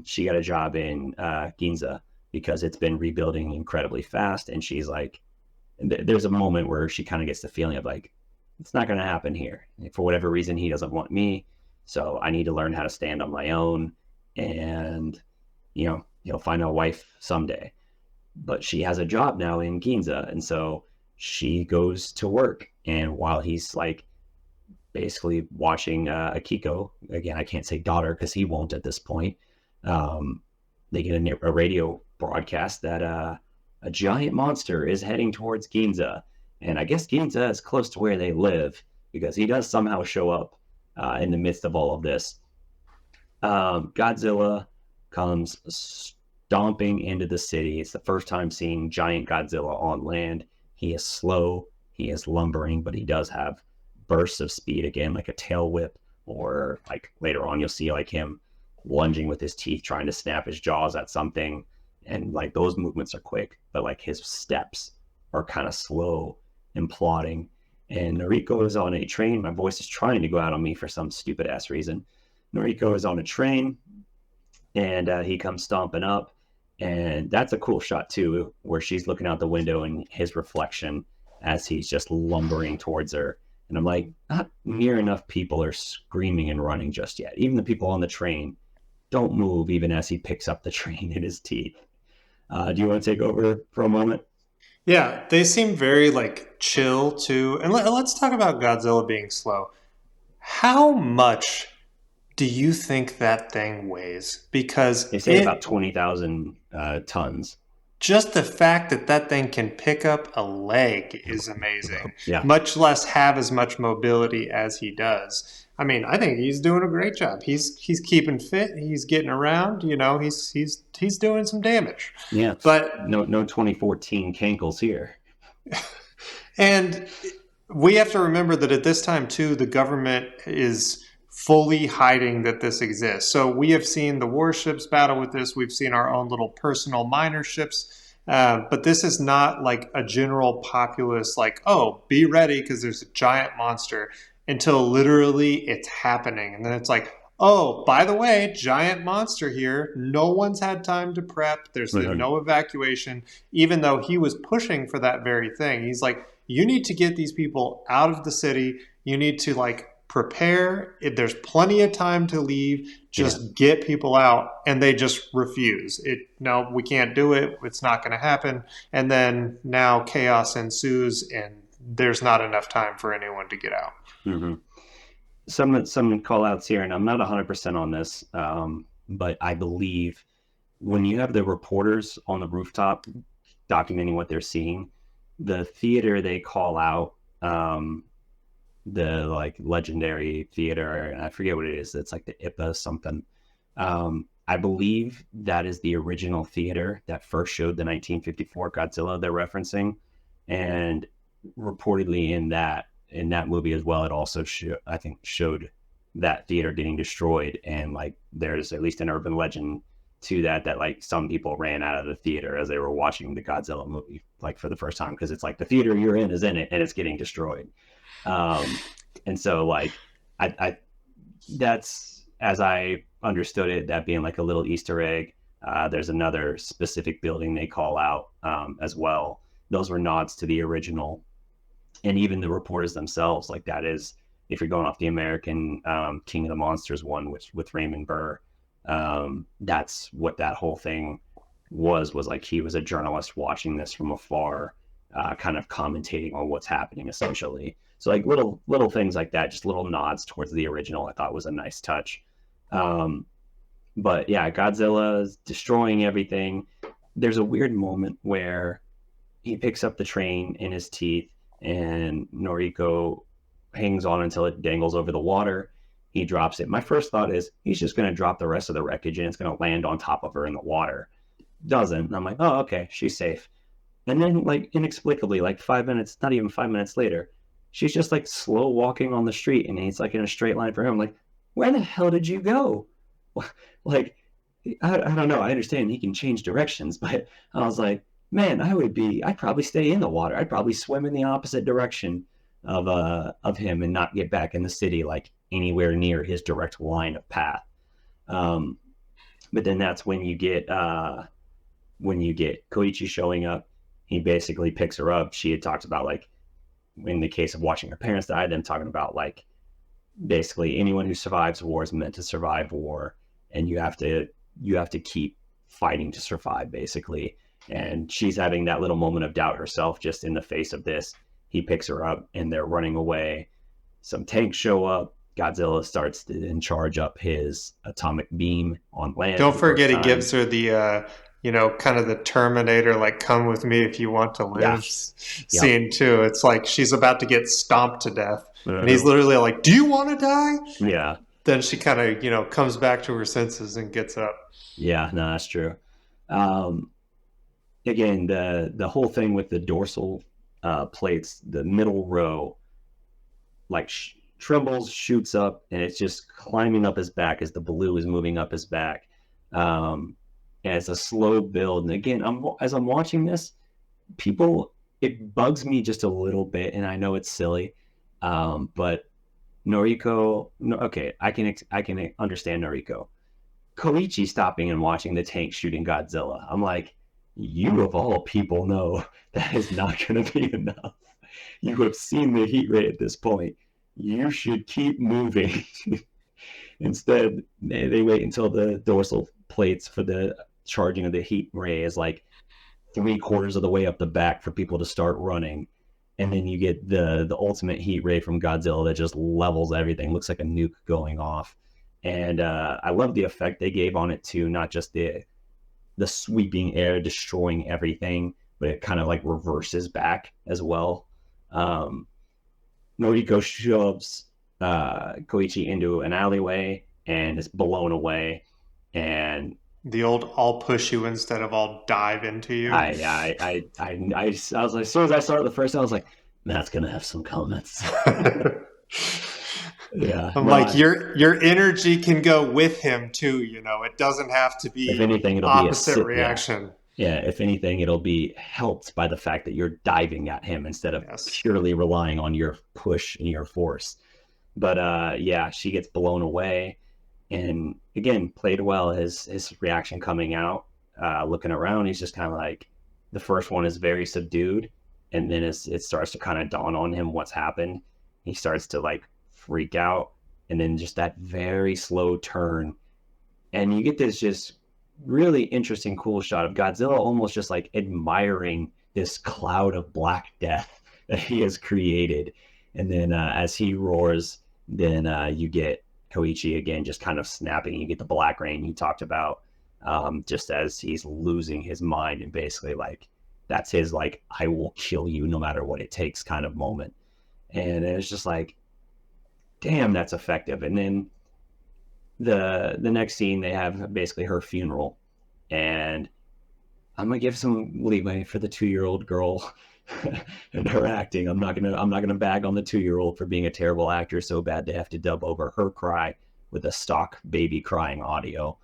She got a job in Ginza because it's been rebuilding incredibly fast, and she's like, there's a moment where she kind of gets the feeling of like, it's not going to happen here. For whatever reason, he doesn't want me, so I need to learn how to stand on my own, and he'll find a wife someday. But she has a job now in Ginza, and so she goes to work, and while he's like basically watching Akiko, again, I can't say daughter because he won't at this point, they get a radio broadcast that a giant monster is heading towards Ginza. And I guess Ginza is close to where they live, because he does somehow show up in the midst of all of this. Godzilla comes stomping into the city. It's the first time seeing giant Godzilla on land. He is slow, he is lumbering, but he does have bursts of speed, again, like a tail whip, or like later on you'll see like him lunging with his teeth trying to snap his jaws at something, and like those movements are quick, but like his steps are kind of slow and plodding. And Noriko is on a train. My voice is trying to go out on me for some stupid ass reason. Noriko is on a train, and he comes stomping up, and that's a cool shot too, where she's looking out the window and his reflection as he's just lumbering towards her. And I'm like, not near enough people are screaming and running just yet. Even the people on the train don't move, even as he picks up the train in his teeth. Do you want to take over for a moment?
Yeah, they seem very like chill too. And let's talk about Godzilla being slow. How much do you think that thing weighs? Because
They say about 20,000 tons.
just the fact that that thing can pick up a leg is amazing,
Yeah.
much less have as much mobility as he does. I mean, I think he's doing a great job. He's keeping fit. He's getting around. He's doing some damage.
Yeah.
But
No 2014 cankles here.
and we have to remember that at this time too, the government is fully hiding that this exists. So we have seen the warships battle with this. We've seen our own little personal minor ships. But this is not like a general populace, like, oh, be ready because there's a giant monster, until literally it's happening. And then it's like, oh, by the way, giant monster here. No one's had time to prep. There's been no evacuation, even though he was pushing for that very thing. He's like, you need to get these people out of the city. You need to like prepare. There's plenty of time to leave. Just get people out. And they just refuse. No, we can't do it. It's not going to happen. And then now chaos ensues and there's not enough time for anyone to get out.
Mm-hmm. Some call outs here, and I'm not 100% on this, but I believe when you have the reporters on the rooftop documenting what they're seeing, the theater they call out, the like legendary theater, and I forget what it is. It's like the IPA something. I believe that is the original theater that first showed the 1954 Godzilla they're referencing, and reportedly in that movie as well, it also showed that theater getting destroyed. And like there's at least an urban legend to that like some people ran out of the theater as they were watching the Godzilla movie like for the first time, because it's like the theater you're in is in it and it's getting destroyed. And so like I that's, as I understood it, that being like a little Easter egg. There's another specific building they call out as well. Those were nods to the original. And even the reporters themselves, like that is, if you're going off the American King of the Monsters one, which with Raymond Burr, that's what that whole thing was like. He was a journalist watching this from afar, kind of commentating on what's happening essentially. So like little things like that, just little nods towards the original, I thought was a nice touch. But yeah, Godzilla is destroying everything. There's a weird moment where he picks up the train in his teeth, and Noriko hangs on until it dangles over the water. He drops it. My first thought is he's just going to drop the rest of the wreckage and it's going to land on top of her in the water. Doesn't. And I'm like, oh, okay, she's safe. And then like inexplicably, like 5 minutes, not even 5 minutes later, she's just like slow walking on the street and he's like in a straight line for him. Like, where the hell did you go? Like, I don't know. I understand he can change directions, but I was like, man, I'd probably stay in the water. I'd probably swim in the opposite direction of him and not get back in the city, like anywhere near his direct line of path. But then that's when you get Koichi showing up. He basically picks her up. She had talked about, like, in the case of watching her parents die, them talking about like basically anyone who survives war is meant to survive war, and you have to keep fighting to survive, basically. And she's having that little moment of doubt herself just in the face of this. He picks her up and they're running away. Some tanks show up. Godzilla starts to charge up his atomic beam on land.
Don't forget he gives her the, kind of the Terminator, like, come with me if you want to live scene too. It's like she's about to get stomped to death. And he's literally like, do you want to die?
Yeah.
Then she kind of, comes back to her senses and gets up.
Yeah, no, that's true. Again, the whole thing with the dorsal plates, the middle row, like trembles, shoots up, and it's just climbing up his back as the blue is moving up his back. And it's a slow build. And again, as I'm watching this, it bugs me just a little bit, and I know it's silly, but Noriko, okay, I can understand Noriko. Koichi stopping and watching the tank shooting Godzilla. I'm like, you of all people know that is not going to be enough. You have seen the heat ray at this point. You should keep moving. Instead, they wait until the dorsal plates for the charging of the heat ray is like 3/4 of the way up the back for people to start running. And then you get the ultimate heat ray from Godzilla that just levels everything. Looks like a nuke going off. And I love the effect they gave on it too, not just the sweeping air destroying everything, but it kind of like reverses back as well. Noriko shoves Koichi into an alleyway and is blown away. And
the old "I'll push you" instead of "I'll dive into you."
I was like, as soon as I started the first, I was like, that's gonna have some comments. Yeah,
I'm
no,
like, your energy can go with him too, you know. It doesn't have to
if
be
anything, it'll be a
opposite
sit. Yeah,
reaction.
yeah. If anything, it'll be helped by the fact that you're diving at him instead of
Yes.
purely relying on your push and your force. But yeah, she gets blown away, and again, played well. His reaction coming out, looking around, he's just kind of like, the first one is very subdued, and then it starts to kind of dawn on him what's happened. He starts to like freak out, and then just that very slow turn, and you get this just really interesting, cool shot of Godzilla almost just like admiring this cloud of black death that he has created. And then as he roars, then you get Koichi again just kind of snapping. You get the black rain you talked about, just as he's losing his mind, and basically like that's his like I will kill you no matter what it takes kind of moment. And it's just like, damn, that's effective. And then the next scene they have basically her funeral, and I'm gonna give some leeway for the 2 year old girl and her acting. I'm not gonna bag on the 2 year old for being a terrible actor so bad they have to dub over her cry with a stock baby crying audio.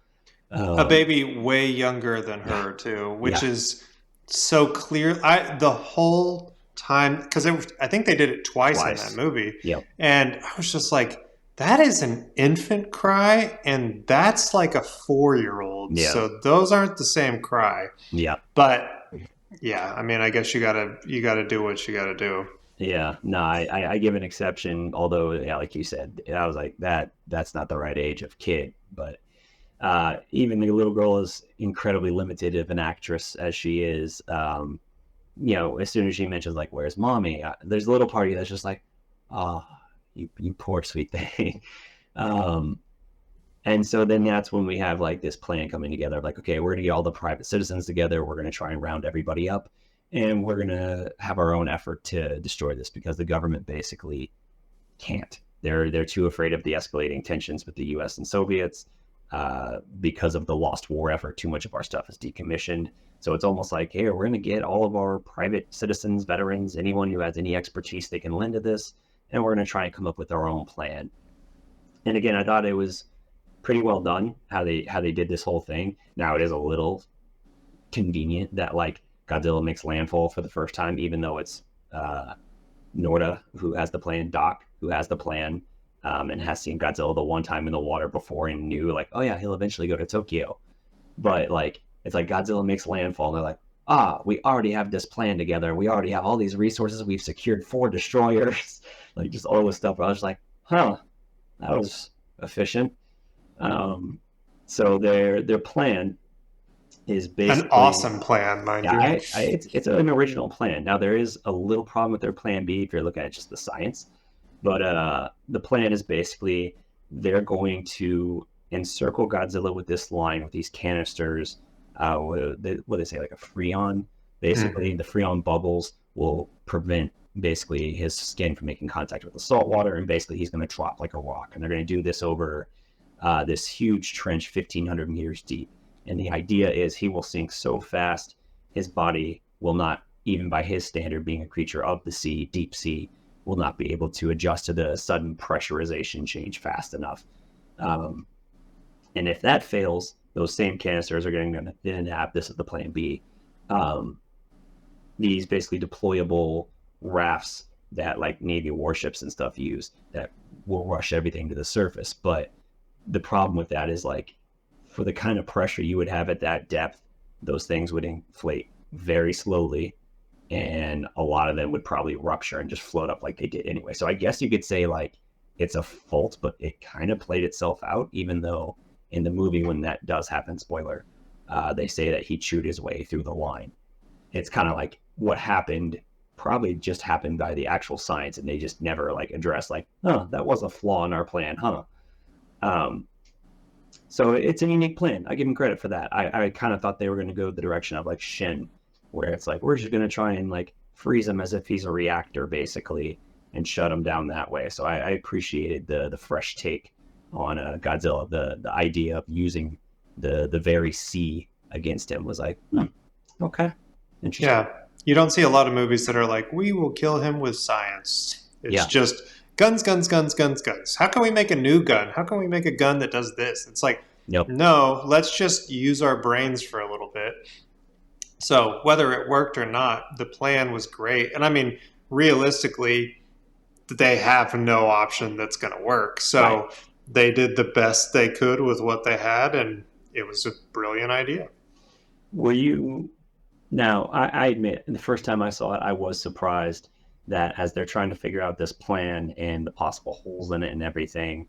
A
Um,
baby way younger than her too, which
yeah,
is so clear. I the whole time because I think they did it twice in that
twice.
movie,
Yep.
and I was just like, that is an infant cry, and that's like a 4-year-old.
Yeah.
So those aren't the same cry.
Yeah.
But yeah, I mean, I guess you gotta do what you gotta do.
Yeah. No, I give an exception, although yeah, like you said, I was like that's not the right age of kid. But even the little girl is incredibly limited of an actress as she is. As soon as she mentions like, "Where's mommy?" There's a little party that's just like, "Oh, you poor sweet thing." um, and so then that's when we have like this plan coming together. Like, okay, we're gonna get all the private citizens together. We're gonna try and round everybody up, and we're gonna have our own effort to destroy this because the government basically can't. They're too afraid of the escalating tensions with the U.S. and Soviets. Because of the lost war effort, too much of our stuff is decommissioned. So it's almost like, hey, we're going to get all of our private citizens, veterans, anyone who has any expertise they can lend to this, and we're going to try and come up with our own plan. And again, I thought it was pretty well done how they did this whole thing. Now it is a little convenient that like Godzilla makes landfall for the first time, even though it's Norda who has the plan, Doc who has the plan, and has seen Godzilla the one time in the water before and knew like, oh yeah, he'll eventually go to Tokyo. But like it's like Godzilla makes landfall, and they're like, we already have this plan together. We already have all these resources. We've secured 4 destroyers, like just all this stuff. I was like, huh, that was efficient. Um, so their plan is
An
basically,
awesome plan, mind
yeah,
you.
it's an original plan. Now there is a little problem with their plan B if you're looking at just the science, but the plan is basically they're going to encircle Godzilla with this line with these canisters. What they say, like a freon. Basically,
Hmm.
the freon bubbles will prevent basically his skin from making contact with the salt water, and basically he's going to drop like a rock. And they're going to do this over this huge trench, 1,500 meters deep. And the idea is he will sink so fast, his body will not, even by his standard, being a creature of the sea, deep sea, will not be able to adjust to the sudden pressurization change fast enough. Um, and if that fails, those same canisters are going to then have, this is the plan B, um, these basically deployable rafts that like Navy warships and stuff use that will rush everything to the surface. But the problem with that is like for the kind of pressure you would have at that depth, those things would inflate very slowly, and a lot of them would probably rupture and just float up like they did anyway. So I guess you could say like it's a fault, but it kind of played itself out, even though in the movie when that does happen, spoiler, they say that he chewed his way through the line. It's kind of like what happened probably just happened by the actual science, and they just never like addressed like, oh, that was a flaw in our plan, huh? Um, so it's a unique plan. I give him credit for that. I kind of thought they were going to go the direction of like Shin, where it's like we're just going to try and like freeze him as if he's a reactor basically and shut him down that way. So I appreciated the fresh take on Godzilla. The idea of using the very sea against him was like, okay, interesting.
Yeah. You don't see a lot of movies that are like, we will kill him with science. It's
Yeah,
just guns, guns, guns, guns, guns. How can we make a new gun? How can we make a gun that does this? It's like,
Yep.
no, let's just use our brains for a little bit. So whether it worked or not, the plan was great. And I mean, realistically, they have no option that's going to work.
Right.
So they did the best they could with what they had, and it was a brilliant idea.
Were you Now, I admit, the first time I saw it, I was surprised that as they're trying to figure out this plan and the possible holes in it and everything,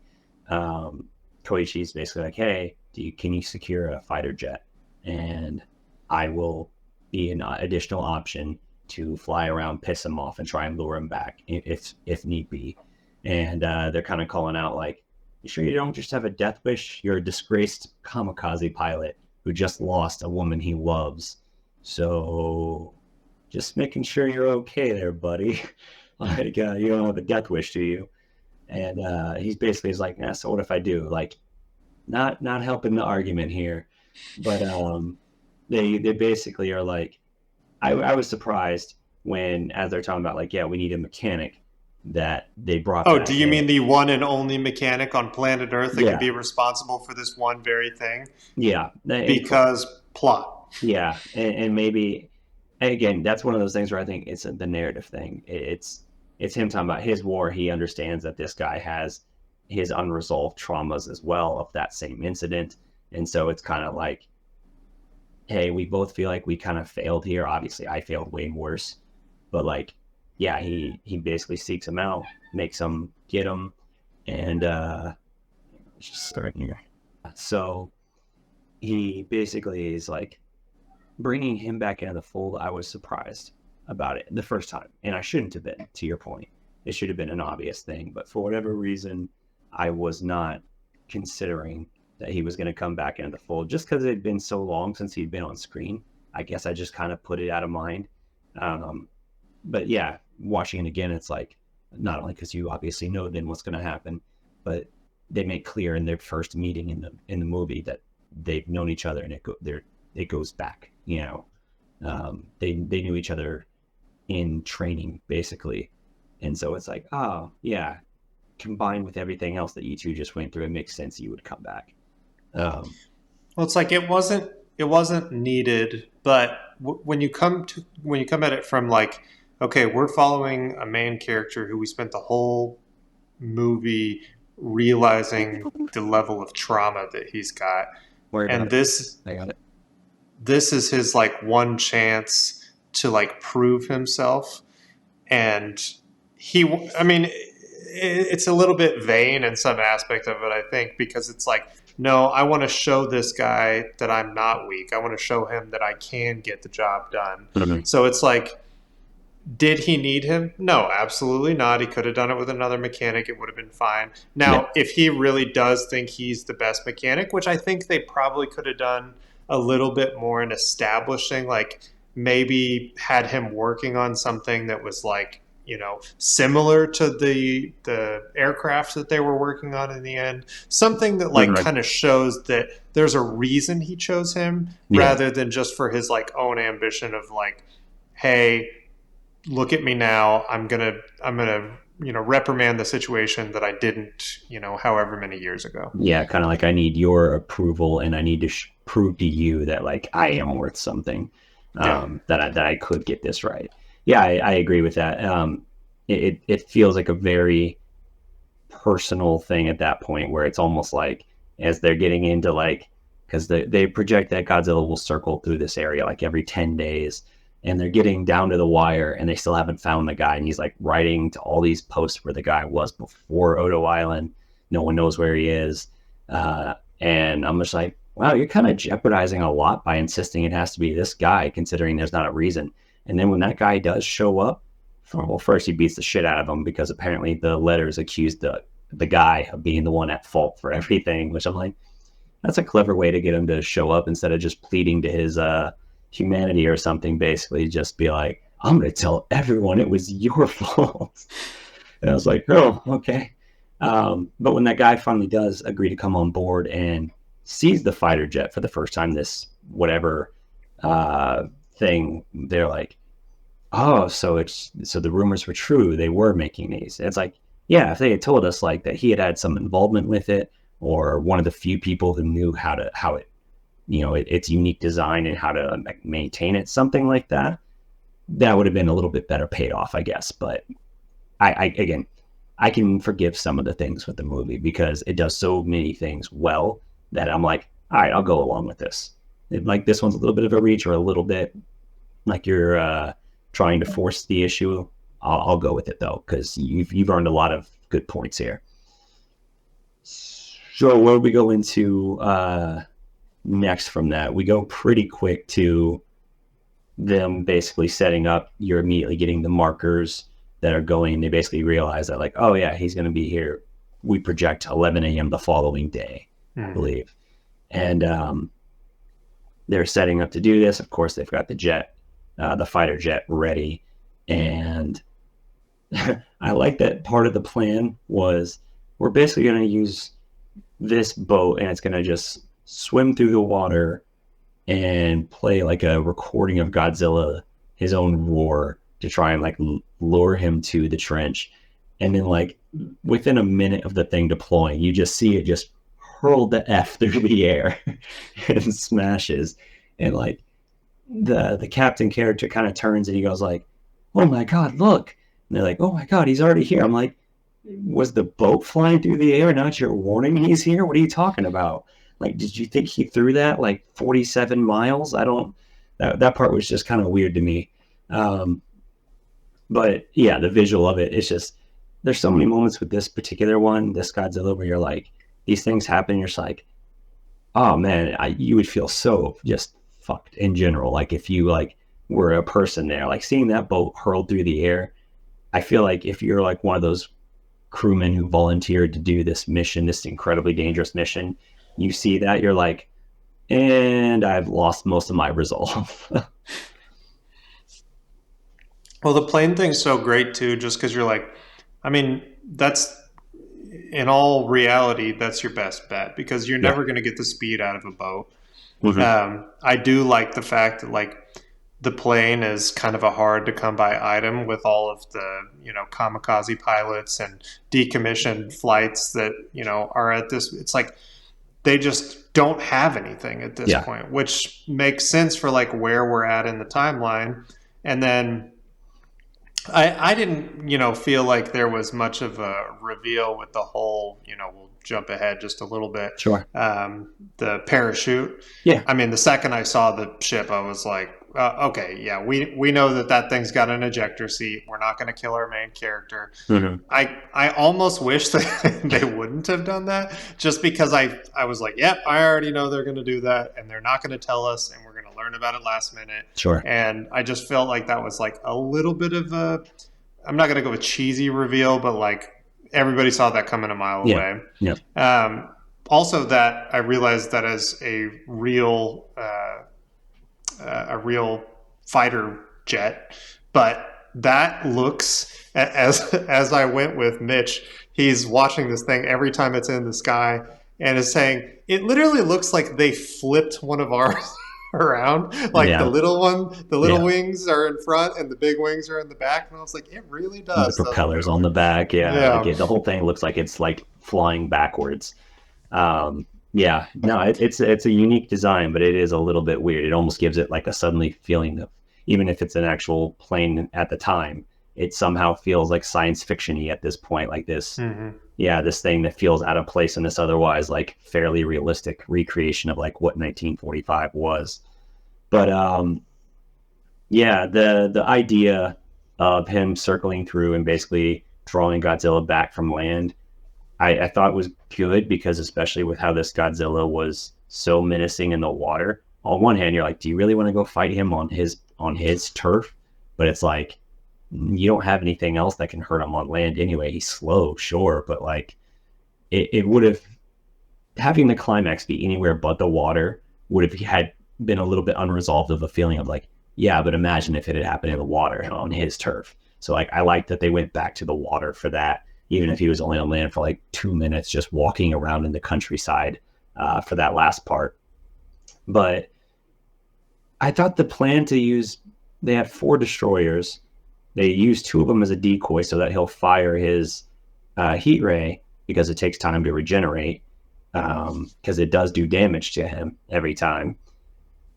Koichi's basically like, "Hey, can you secure a fighter jet? And I will be an additional option to fly around, piss him off, and try and lure him back if need be." And they're kind of calling out like, "You sure you don't just have a death wish? You're a disgraced kamikaze pilot who just lost a woman he loves. So just making sure you're okay there, buddy. Like, you don't have a death wish, do you?" And he's basically is like, "Nah, so what if I do?" Like, not helping the argument here. But they basically are like, I was surprised when, as they're talking about like, yeah, we need a mechanic, that they brought
Oh, do
back
you
in.
mean the one and only mechanic on planet Earth that could
Yeah,
be responsible for this one very thing?
yeah,
Because plot.
yeah, and maybe, and again, that's one of those things where I think it's the narrative thing. It's him talking about his war. He understands that this guy has his unresolved traumas as well of that same incident, and so it's kind of like, hey, we both feel like we kind of failed here. Obviously, I failed way worse, but like, yeah, he basically seeks him out, makes him get him, and let's just start here. So he basically is like bringing him back into the fold. I was surprised about it the first time, and I shouldn't have been. To your point, it should have been an obvious thing, but for whatever reason, I was not considering that he was going to come back into the fold just because it had been so long since he'd been on screen. I guess I just kind of put it out of mind. Um, but yeah, watching it again, it's like, not only because you obviously know then what's going to happen, but they make clear in their first meeting in the movie that they've known each other, and it goes back. They knew each other in training basically, and so it's like, oh yeah, combined with everything else that you two just went through, it makes sense you would come back. Um,
Well, it's like it wasn't needed, but when you come at it from like, okay, we're following a main character who we spent the whole movie realizing the level of trauma that he's got,
Worry about
and
it.
this
I got it.
this is his like one chance to like prove himself. And I mean, it's a little bit vain in some aspect of it, I think, because it's like, no, I want to show this guy that I'm not weak. I want to show him that I can get the job done.
Mhm.
So it's like, did he need him? No, absolutely not. He could have done it with another mechanic. It would have been fine.
Yeah.
Now, if he really does think he's the best mechanic, which I think they probably could have done a little bit more in establishing, like maybe had him working on something that was like, similar to the aircraft that they were working on in the end, something that like
Mhm.
kind of shows that there's a reason he chose him
Yeah.
rather than just for his like own ambition of like, hey, look at me now. I'm gonna reprimand the situation that I didn't however many years ago.
Yeah, kind of like I need your approval, and I need to prove to you that like I am worth something,
Yeah.
that I could get this right. Yeah, I agree with that. It feels like a very personal thing at that point, where it's almost like as they're getting into like, because they project that Godzilla will circle through this area like every 10 days, and they're getting down to the wire, and they still haven't found the guy, and he's like writing to all these posts where the guy was before Odo Island. No one knows where he is. And I'm just like, wow, you're kind of jeopardizing a lot by insisting it has to be this guy, considering there's not a reason. And then when that guy does show up, well, first he beats the shit out of him because apparently the letters accused the guy of being the one at fault for everything, which I'm like, that's a clever way to get him to show up instead of just pleading to his humanity or something. Basically, just be like, I'm going to tell everyone it was your fault. And I was like, oh, okay. But when that guy finally does agree to come on board and sees the fighter jet for the first time, this whatever thing, they're like, oh, so the rumors were true. They were making these. And it's like, yeah, if they had told us like that he had some involvement with it, or one of the few people who knew how it, its unique design and how to like maintain it, something like that, that would have been a little bit better paid off, I guess. But again, I can forgive some of the things with the movie because it does so many things well that I'm like, all right, I'll go along with this. Like this one's a little bit of a reach, or a little bit like you're trying to force the issue. I'll go with it though, because you've earned a lot of good points here. So where do we go into next from that? We go pretty quick to them basically setting up. You're immediately getting the markers that are going. They basically realize that like, oh yeah, he's going to be here. We project 11 a.m. the following day, I believe. And they're setting up to do this. Of course, they've got the jet, the fighter jet ready. And I like that part of the plan was we're basically going to use this boat and it's going to just swim through the water and play like a recording of Godzilla, his own roar, to try and like lure him to the trench. And then like within a minute of the thing deploying, you just see it just hurl the F through the air and smashes. And like the captain character kind of turns and he goes like, oh my God, look. And they're like, oh my God, he's already here. I'm like, was the boat flying through the air? Not your warning he's here? What are you talking about? Like, did you think he threw that like 47 miles? That part was just kind of weird to me. But yeah, the visual of it, it's just, there's so many moments with this particular one, this Godzilla, where you're like, these things happen, you're just like, oh man, you would feel so just fucked in general. Like if you like were a person there, like seeing that boat hurled through the air, I feel like if you're like one of those crewmen who volunteered to do this mission, this incredibly dangerous mission, you see that, you're like, and I've lost most of my resolve.
Well, the plane thing's so great too, just because you're like, I mean, that's in all reality, that's your best bet because you're never going to get the speed out of a boat. I do like the fact that like the plane is kind of a hard to come by item with all of the, kamikaze pilots and decommissioned flights that, are at this. It's like they just don't have anything at this point, which makes sense for like where we're at in the timeline. And then I didn't, feel like there was much of a reveal with the whole, we'll jump ahead just a little bit.
Sure.
The parachute.
Yeah.
I mean, the second I saw the ship, I was like, okay, yeah, we know that thing's got an ejector seat. We're not going to kill our main character. I almost wish that they wouldn't have done that, just because I was like, yep, I already know they're going to do that, and they're not going to tell us, and we're going to learn about it last minute.
Sure.
And I just felt like that was like a little bit of a, I'm not going to go with cheesy reveal, but like everybody saw that coming a mile away.
Yeah.
Also, that I realized that as a real fighter jet, but that looks, as I went with Mitch, he's watching this thing every time it's in the sky and is saying it literally looks like they flipped one of ours around, like the little wings are in front and the big wings are in the back, and I was like, it really does.
The propellers on the back, like the whole thing looks like it's like flying backwards. No, it's a unique design, but it is a little bit weird. It almost gives it like a suddenly feeling of, even if it's an actual plane at the time, it somehow feels like science fiction-y at this point, like this. This thing that feels out of place in this otherwise like fairly realistic recreation of like what 1945 was. But the idea of him circling through and basically drawing Godzilla back from land, I thought was good, because especially with how this Godzilla was so menacing in the water, on one hand you're like, do you really want to go fight him on his turf? But it's like, you don't have anything else that can hurt him on land anyway. He's slow, sure, but like it would have, having the climax be anywhere but the water would have had been a little bit unresolved of a feeling of like, yeah, but imagine if it had happened in the water on his turf. So like I like that they went back to the water for that, even if he was only on land for like 2 minutes just walking around in the countryside for that last part. But I thought the plan to use, they had 4 destroyers. They used 2 of them as a decoy so that he'll fire his heat ray because it takes time to regenerate, because it does do damage to him every time,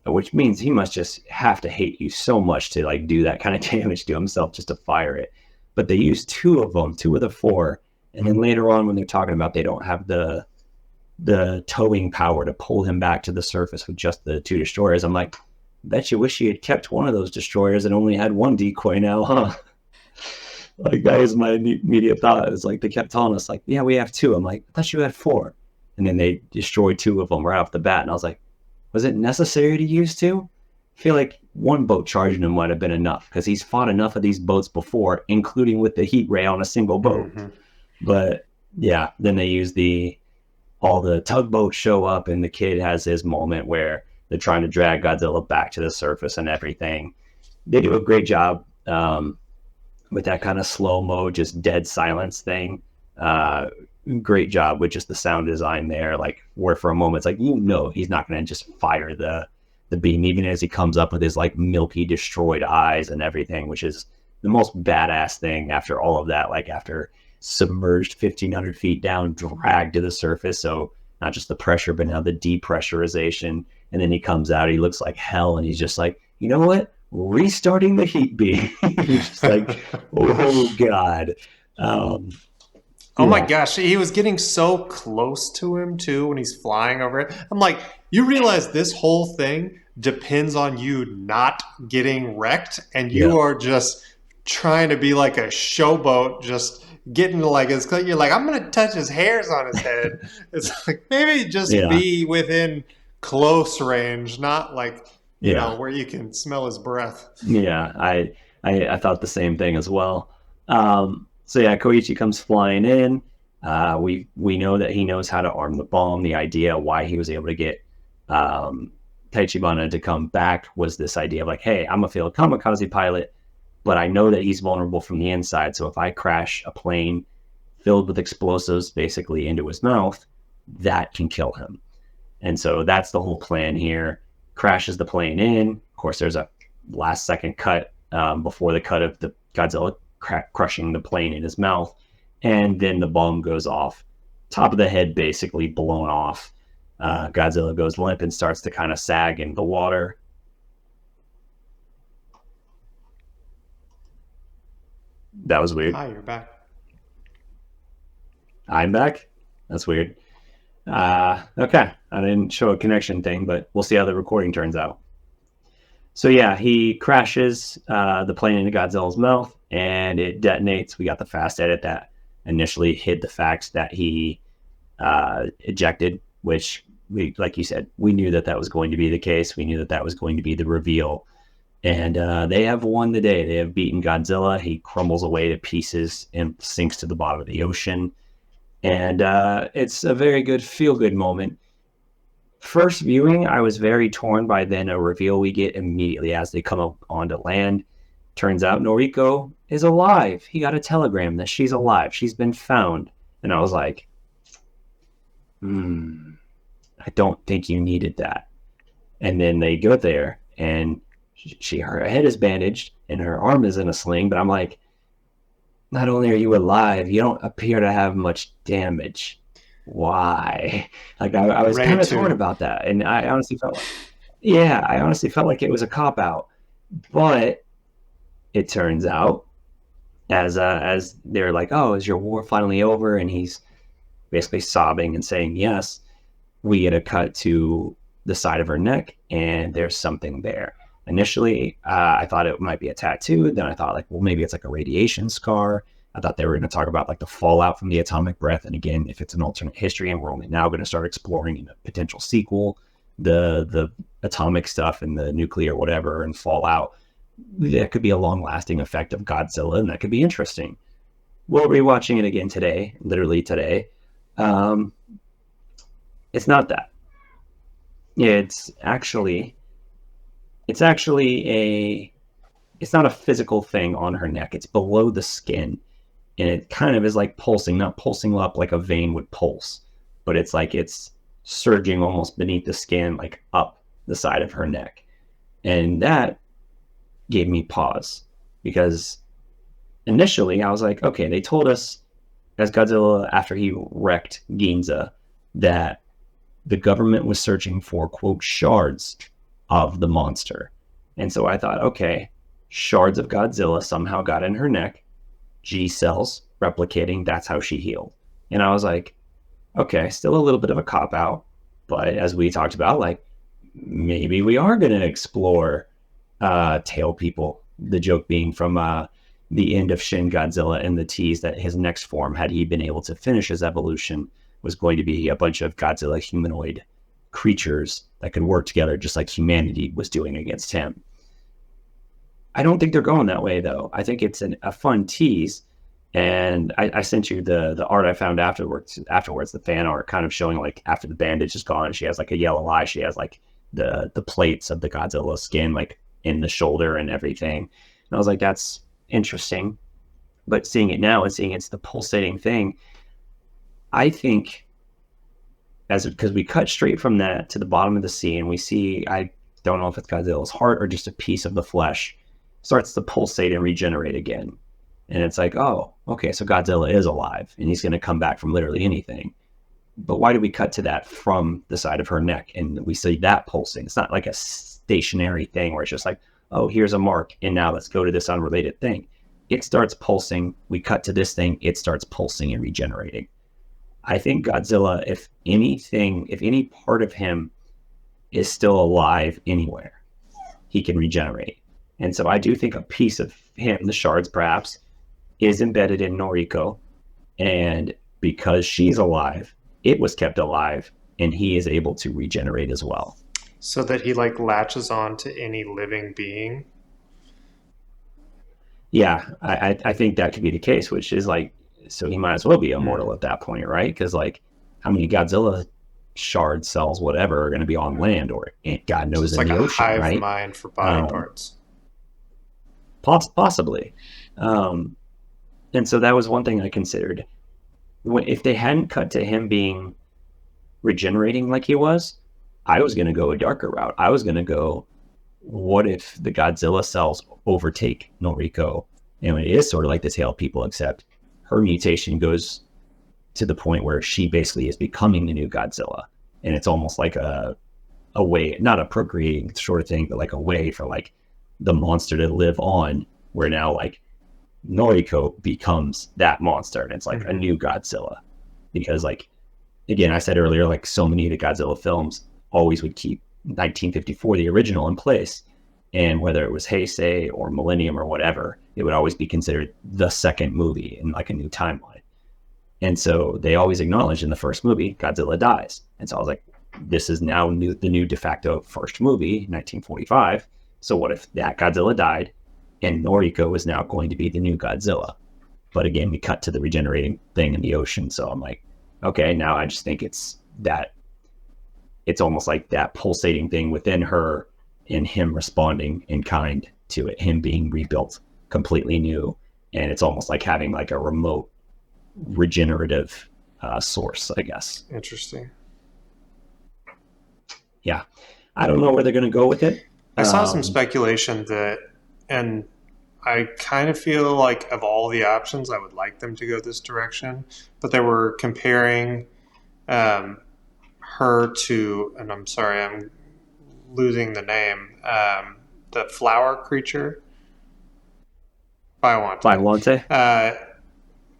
which means he must just have to hate you so much to like do that kind of damage to himself just to fire it. But they use two of them, two of the four, and then later on when they're talking about they don't have the towing power to pull him back to the surface with just the two destroyers, I'm like, bet you wish you had kept one of those destroyers and only had one decoy now, huh? Like that was my immediate thought. It's like they kept telling us like, yeah, we have two. I'm like, I thought you had four, and then they destroyed two of them right off the bat, and I was like, was it necessary to use two? I feel like one boat charging him might have been enough because he's fought enough of these boats before, including with the heat ray on a single boat.
Mm-hmm.
But yeah, then they use all the tugboats show up, and the kid has his moment where they're trying to drag Godzilla back to the surface and everything. They do a great job with that kind of slow-mo, just dead silence thing. Great job with just the sound design there, like where for a moment it's like, he's not going to just fire the beam, even as he comes up with his like milky destroyed eyes and everything, which is the most badass thing after all of that, like after submerged 1,500 feet down, dragged to the surface. So not just the pressure, but now the depressurization. And then he comes out, he looks like hell, and he's just like, you know what? Restarting the heat beam. He's just like, oh God.
Oh my gosh, he was getting so close to him too when he's flying over it. I'm like, you realize this whole thing depends on you not getting wrecked, and you are just trying to be like a showboat, just getting like you're like, I'm gonna touch his hairs on his head. It's like maybe just be within close range, not like you know where you can smell his breath.
Yeah, I thought the same thing as well. So yeah, Koichi comes flying in. We know that he knows how to arm the bomb. The idea why he was able to get Taichibana to come back was this idea of like, hey, I'm a field kamikaze pilot, but I know that he's vulnerable from the inside. So if I crash a plane filled with explosives basically into his mouth, that can kill him. And so that's the whole plan here. Crashes the plane in. Of course, there's a last second cut before the cut of the Godzilla crushing the plane in his mouth, and then the bomb goes off. Top of the head basically blown off. Godzilla goes limp and starts to kind of sag in the water. That was weird.
Hi, you're back.
I'm back? That's weird. Okay, I didn't show a connection thing, but we'll see how the recording turns out. So yeah, he crashes the plane into Godzilla's mouth, and it detonates. We got the fast edit that initially hid the fact that he ejected, which, like you said, we knew that was going to be the case. We knew that was going to be the reveal. And they have won the day. They have beaten Godzilla. He crumbles away to pieces and sinks to the bottom of the ocean. And it's a very good feel-good moment. First viewing, I was very torn by then a reveal we get immediately as they come up onto land. Turns out Noriko is alive. He got a telegram that she's alive. She's been found. And I was like, I don't think you needed that. And then they go there, and her head is bandaged, and her arm is in a sling. But I'm like, not only are you alive, you don't appear to have much damage. Why? Like I was kind of torn about that, and I honestly felt like, it was a cop out. But it turns out, as they're like, oh, is your war finally over? And he's basically sobbing and saying yes. We get a cut to the side of her neck, and there's something there. Initially, I thought it might be a tattoo. Then I thought, like, well, maybe it's like a radiation scar. I thought they were going to talk about like the fallout from the atomic breath. And again, if it's an alternate history and we're only now going to start exploring in a potential sequel, the atomic stuff and the nuclear whatever and fallout, that could be a long lasting effect of Godzilla, and that could be interesting. We'll rewatching it again today, literally today. It's not that. It's not a physical thing on her neck. It's below the skin. And it kind of is like pulsing, not pulsing up like a vein would pulse, but it's like it's surging almost beneath the skin, like up the side of her neck. And that gave me pause, because initially I was like, okay, they told us as Godzilla after he wrecked Ginza that the government was searching for, quote, shards of the monster. And so I thought, okay, shards of Godzilla somehow got in her neck, G cells replicating, that's how she healed. And I was like, okay, still a little bit of a cop out, but as we talked about, like maybe we are going to explore tail people. The joke being from the end of Shin Godzilla and the tease that his next form, had he been able to finish his evolution, was going to be a bunch of Godzilla humanoid creatures that could work together just like humanity was doing against him. I don't think they're going that way, though. I think it's a fun tease. And I sent you the art I found afterwards, the fan art kind of showing like after the bandage is gone, she has like a yellow eye. She has like the plates of the Godzilla skin like in the shoulder and everything. And I was like, that's interesting. But seeing it now and seeing it's the pulsating thing, I think because we cut straight from that to the bottom of the sea and we see, I don't know if it's Godzilla's heart or just a piece of the flesh starts to pulsate and regenerate again. And it's like, oh, okay, so Godzilla is alive and he's going to come back from literally anything. But why do we cut to that from the side of her neck and we see that pulsing? It's not like a stationary thing where it's just like, oh, here's a mark and now let's go to this unrelated thing. It starts pulsing. We cut to this thing. It starts pulsing and regenerating. I think Godzilla, if anything, if any part of him is still alive anywhere, he can regenerate. And so I do think a piece of him, the shards perhaps, is embedded in Noriko. And because she's alive, it was kept alive and he is able to regenerate as well.
So that he like latches on to any living being.
Yeah, I think that could be the case, which is like, so he might as well be immortal at that point, right? Because like, how many Godzilla shard cells, whatever, are going to be on land or God knows
It's
in
like
the
a
ocean,
hive
right?
mind for body parts.
Possibly. And so that was one thing I considered. If they hadn't cut to him being regenerating like he was, I was going to go a darker route. I was going to go, what if the Godzilla cells overtake Noriko? And it is sort of like the tail people, except her mutation goes to the point where she basically is becoming the new Godzilla. And it's almost like a way, not a procreating sort of thing, but like a way for like the monster to live on, where now like Noriko becomes that monster and it's like a new Godzilla. Because like, again, I said earlier, like so many of the Godzilla films always would keep 1954, the original, in place. And whether it was Heisei or Millennium or whatever, it would always be considered the second movie in like a new timeline. And so they always acknowledged in the first movie, Godzilla dies. And so I was like, this is now the new de facto first movie, 1945. So what if that Godzilla died and Noriko is now going to be the new Godzilla? But again, we cut to the regenerating thing in the ocean. So I'm like, okay, now I just think it's almost like that pulsating thing within her and him responding in kind to it, him being rebuilt completely new. And it's almost like having like a remote regenerative source, I guess.
Interesting.
Yeah. I don't know where they're going to go with it.
I saw some speculation that, and I kind of feel like of all the options, I would like them to go this direction, but they were comparing her to, and I'm sorry, I'm losing the name, the flower creature,
Biolante.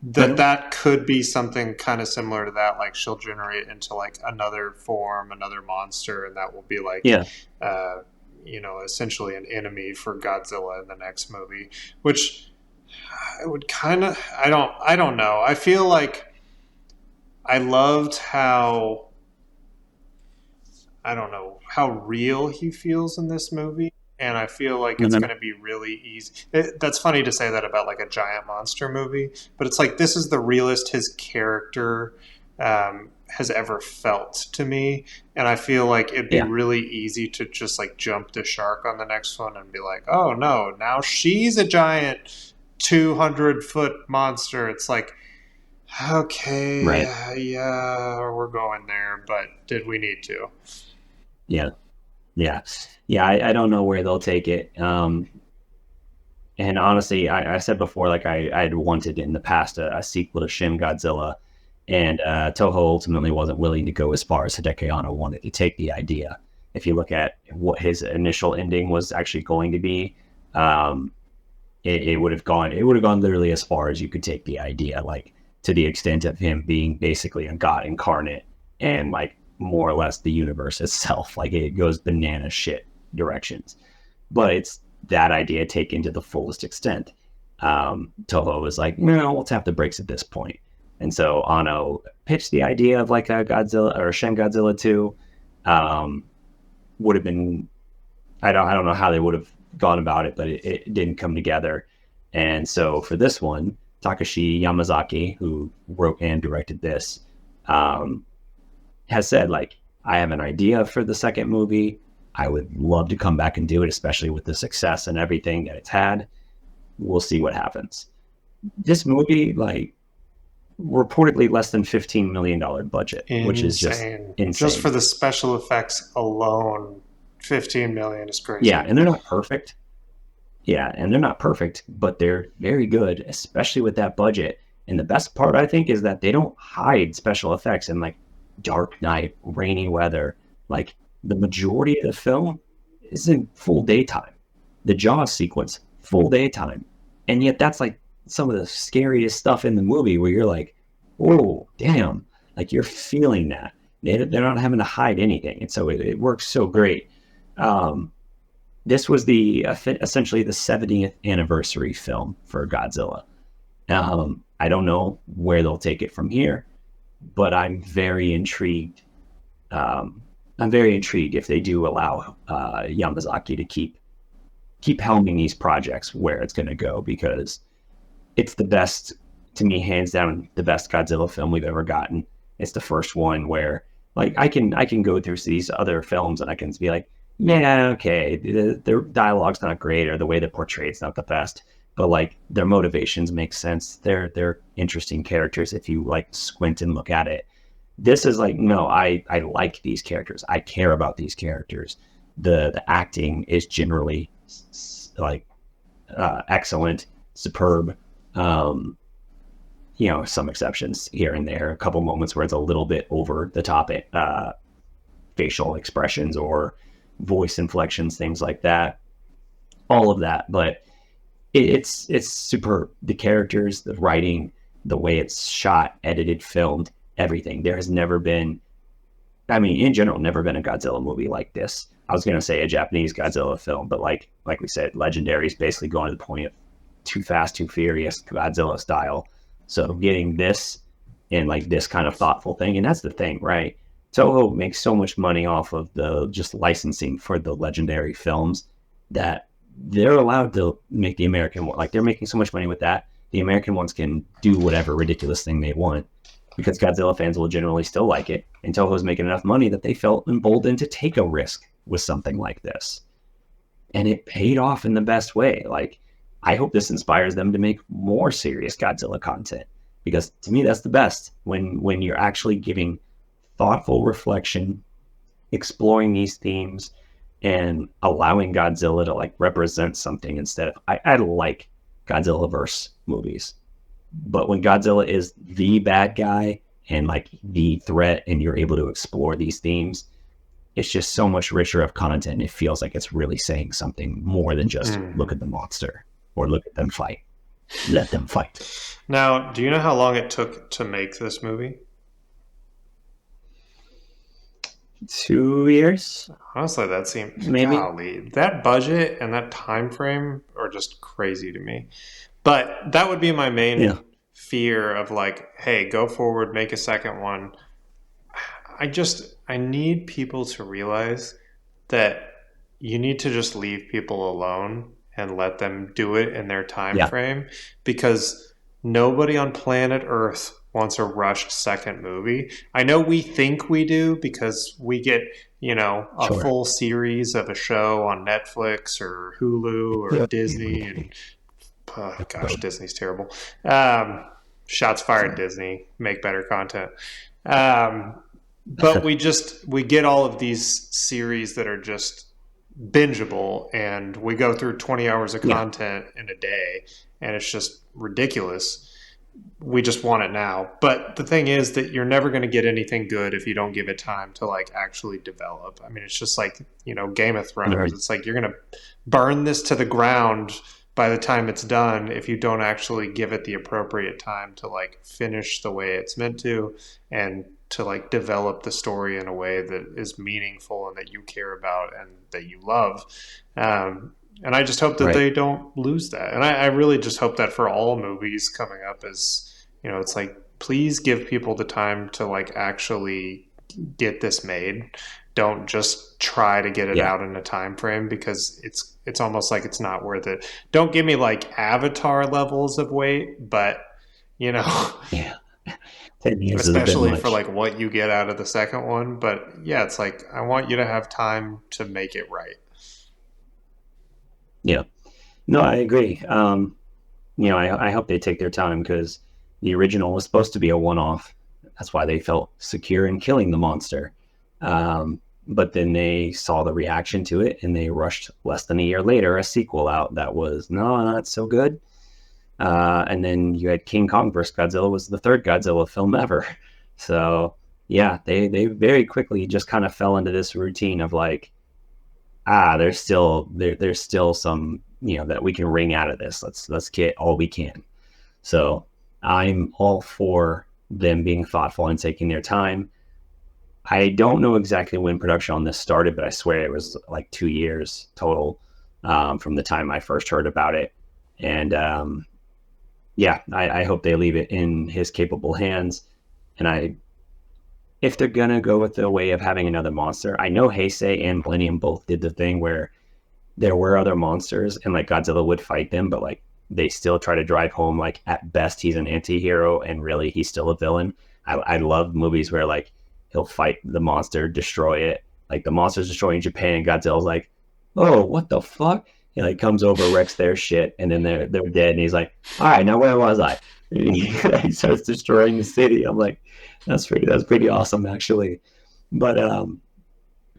That could be something kind of similar to that. Like she'll generate into like another form, another monster, and that will be like, essentially an enemy for Godzilla in the next movie. Which I would kind of, I don't know. I feel like I loved how, I don't know, how real he feels in this movie. And I feel like it's going to be really easy. That's funny to say that about like a giant monster movie, but it's like this is the realest his character has ever felt to me. And I feel like it'd be really easy to just like jump the shark on the next one and be like, oh no, now she's a giant 200-foot monster. It's like, okay,
right.
Yeah, we're going there, but did we need to?
Yeah. I don't know where they'll take it. And honestly, I said before, like I had wanted in the past a sequel to Shin Godzilla, and Toho ultimately wasn't willing to go as far as Hideki Anno wanted to take the idea. If you look at what his initial ending was actually going to be, um, it would have gone literally as far as you could take the idea, like to the extent of him being basically a god incarnate and like more or less the universe itself. Like it goes banana shit directions, but it's that idea taken to the fullest extent. Toho was like, no, we'll tap the brakes at this point. And so Anno pitched the idea of like a Godzilla or Shin Godzilla 2. Um, would have been, I don't know how they would have gone about it, but it didn't come together. And so for this one, Takashi Yamazaki, who wrote and directed this, um, has said like, I have an idea for the second movie. I would love to come back and do it, especially with the success and everything that it's had. We'll see what happens. This movie, like, reportedly less than $15 million budget, which is just
Insane. Just
insane.
for the special effects alone, 15 million is
Yeah,
crazy.
and they're not perfect. Yeah, and they're not perfect, but they're very good, especially with that budget. And the best part, I think, is that they don't hide special effects in like dark night, rainy weather. Like the majority of the film is in full daytime. The Jaws sequence, full daytime. And yet that's like some of the scariest stuff in the movie where you're like, oh, damn. Like you're feeling that. They're not having to hide anything. And so it works so great. Um, this was the essentially the 70th anniversary film for Godzilla. I don't know where they'll take it from here, but I'm very intrigued. Um, I'm very intrigued if they do allow Yamazaki to keep helming these projects where it's going to go, because it's the best, to me, hands down, the best Godzilla film we've ever gotten. It's the first one where like I can go through these other films and I can be like, yeah, okay, their dialogue's not great or the way they portray it's not the best, but like their motivations make sense. They're interesting characters if you like squint and look at it. This is like, no, I like these characters. I care about these characters. The acting is generally like excellent, superb. Um, some exceptions here and there, a couple moments where it's a little bit over the top, facial expressions or voice inflections, things like that, all of that. But it's superb. The characters, the writing, the way it's shot, edited, filmed, everything. There has never been, I mean, in general, never been a Godzilla movie like this. I was gonna say a Japanese Godzilla film, but like we said, Legendary is basically going to the point of Too Fast, Too Furious Godzilla style. So getting this and like this kind of thoughtful thing, and that's the thing, right? Toho makes so much money off of the just licensing for the Legendary films that they're allowed to make the American one. Like they're making so much money with that, the American ones can do whatever ridiculous thing they want because Godzilla fans will generally still like it. And Toho's making enough money that they felt emboldened to take a risk with something like this. And it paid off in the best way. Like, I hope this inspires them to make more serious Godzilla content, because to me that's the best when you're actually giving thoughtful reflection, exploring these themes, and allowing Godzilla to like represent something instead of I like Godzilla verse movies, but when Godzilla is the bad guy and like the threat, and you're able to explore these themes, it's just so much richer of content. It feels like it's really saying something more than just look at the monster or look at them fight. Let them fight.
Now, do you know how long it took to make this movie?
2 years,
Honestly, that seems
maybe.
golly. That budget and that time frame are just crazy to me. But that would be my
Yeah.
main fear of like, hey, go forward, make a second one. I need people to realize that you need to just leave people alone and let them do it in their time
Yeah.
frame, because nobody on planet Earth wants a rushed second movie. I know we think we do because we get, a
Sure.
full series of a show on Netflix or Hulu or Disney, and gosh, Disney's terrible. Shots fired, Disney. Make better content. But we get all of these series that are just bingeable, and we go through 20 hours of
Yeah.
content in a day, and it's just ridiculous. We just want it now. But the thing is that you're never going to get anything good if you don't give it time to like actually develop. I mean, it's just like, Game of Thrones.
Right.
It's like you're going to burn this to the ground by the time it's done if you don't actually give it the appropriate time to like finish the way it's meant to, and to like develop the story in a way that is meaningful and that you care about and that you love. And I just hope that
Right.
they don't lose that. And I really just hope that for all movies coming up is, it's like, please give people the time to like actually get this made. Don't just try to get it
Yeah.
out in a time frame, because it's almost like it's not worth it. Don't give me like Avatar levels of wait, but you know,
Yeah. 10 years is a bit
especially for
much.
like what you get out of the second one. But yeah, it's like I want you to have time to make it right.
Yeah. No, I agree. I hope they take their time because the original was supposed to be a one-off. That's why they felt secure in killing the monster. But then they saw the reaction to it and they rushed less than a year later a sequel out that was no, not so good. And then you had King Kong vs. Godzilla was the third Godzilla film ever. So yeah, they very quickly just kind of fell into this routine of like, there's still some that we can wring out of this. Let's get all we can. So I'm all for them being thoughtful and taking their time. I don't know exactly when production on this started, but I swear it was like 2 years total from the time I first heard about it. And yeah, I hope they leave it in his capable hands. And if they're gonna go with the way of having another monster, I know Heisei and Millennium both did the thing where there were other monsters and like Godzilla would fight them, but like they still try to drive home like at best he's an anti-hero and really he's still a villain. I love movies where like he'll fight the monster, destroy it. Like the monster's destroying Japan and Godzilla's like, oh, what the fuck? He like comes over, wrecks their shit, and then they're dead. And he's like, all right, now where was I? And he starts destroying the city. I'm like, that's pretty awesome actually. But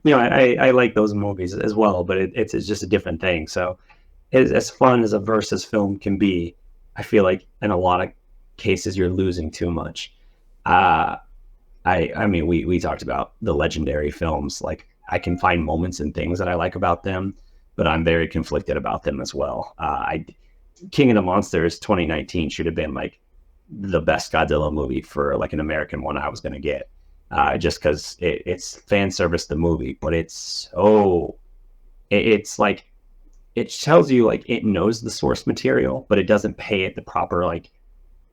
I like those movies as well, but it's just a different thing. So as fun as a versus film can be, I feel like in a lot of cases you're losing too much. Uh, I mean, we talked about the legendary films. Like I can find moments and things that I like about them, but I'm very conflicted about them as well. King of the Monsters 2019 should have been like the best Godzilla movie for like an American one I was going to get. Just because it's fan service the movie, but it's like it tells you like it knows the source material, but it doesn't pay it the proper like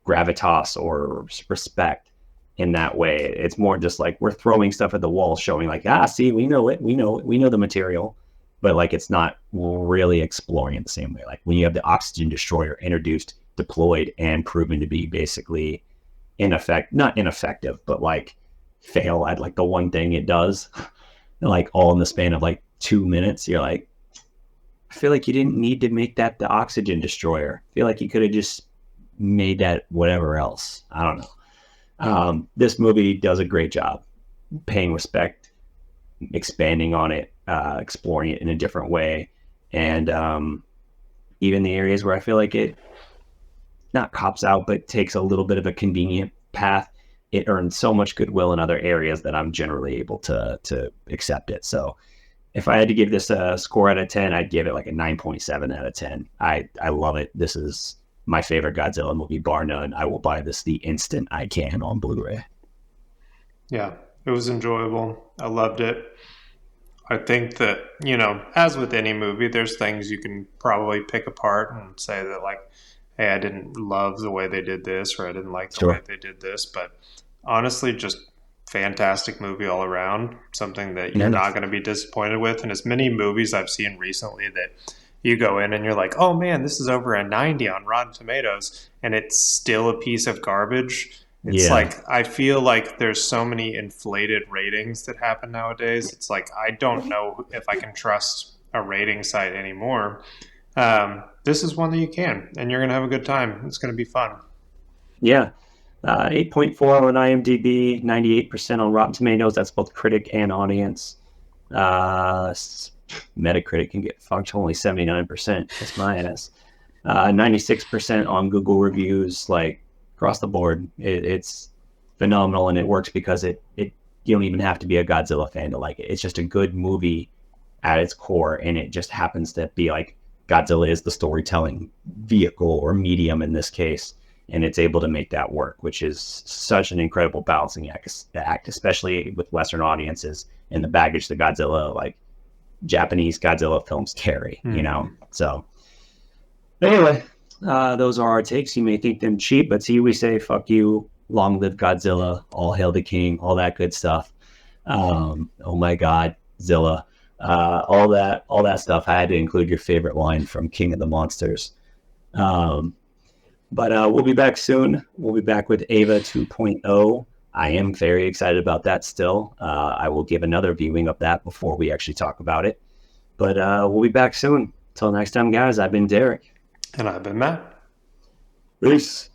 gravitas or respect in that way. It's more just like we're throwing stuff at the wall, showing like, see, we know it, we know the material, but like it's not really exploring it the same way. Like when you have the oxygen destroyer introduced, deployed, and proven to be basically not ineffective, but like fail at like the one thing it does, like all in the span of like 2 minutes. You're like, I feel like you didn't need to make that the oxygen destroyer. I feel like you could have just made that whatever else. I don't know. This movie does a great job paying respect, expanding on it, exploring it in a different way, and even the areas where I feel like it not cops out, but takes a little bit of a convenient path. It earned so much goodwill in other areas that I'm generally able to accept it. So if I had to give this a score out of 10, I'd give it like a 9.7 out of 10. I love it. This is my favorite Godzilla movie, bar none. I will buy this the instant I can on Blu-ray.
Yeah, it was enjoyable. I loved it. I think that, as with any movie, there's things you can probably pick apart and say that, like, hey, I didn't love the way they did this, or I didn't like the way
Sure.
they did this. But honestly, just fantastic movie all around. Something that you're not
Yes.
going to be disappointed with. And as many movies I've seen recently that you go in and you're like, oh man, this is over a 90 on Rotten Tomatoes, and it's still a piece of garbage. It's
Yeah.
like I feel like there's so many inflated ratings that happen nowadays. It's like I don't know if I can trust a rating site anymore. This is one that you can, and you're gonna have a good time. It's gonna be fun.
Yeah. 8.4 on IMDb, 98% on Rotten Tomatoes. That's both critic and audience. Metacritic can get fucked. Only 79%. That's my ass. 96% on Google reviews, like across the board. It's phenomenal, and it works because it you don't even have to be a Godzilla fan to like it. It's just a good movie at its core, and it just happens to be like Godzilla is the storytelling vehicle or medium in this case, and it's able to make that work, which is such an incredible balancing act, especially with Western audiences and the baggage that Godzilla, like Japanese Godzilla films carry, you know? So anyway, those are our takes. You may think them cheap, but see, we say, fuck you, long live Godzilla, all hail the king, all that good stuff. Oh my God, Zilla. All that stuff. I had to include your favorite line from King of the Monsters. But we'll be back soon. We'll be back with Ava 2.0. I am very excited about that still. I will give another viewing of that before we actually talk about it. But we'll be back soon. Till next time, guys, I've been Derek.
And I've been Matt.
Peace.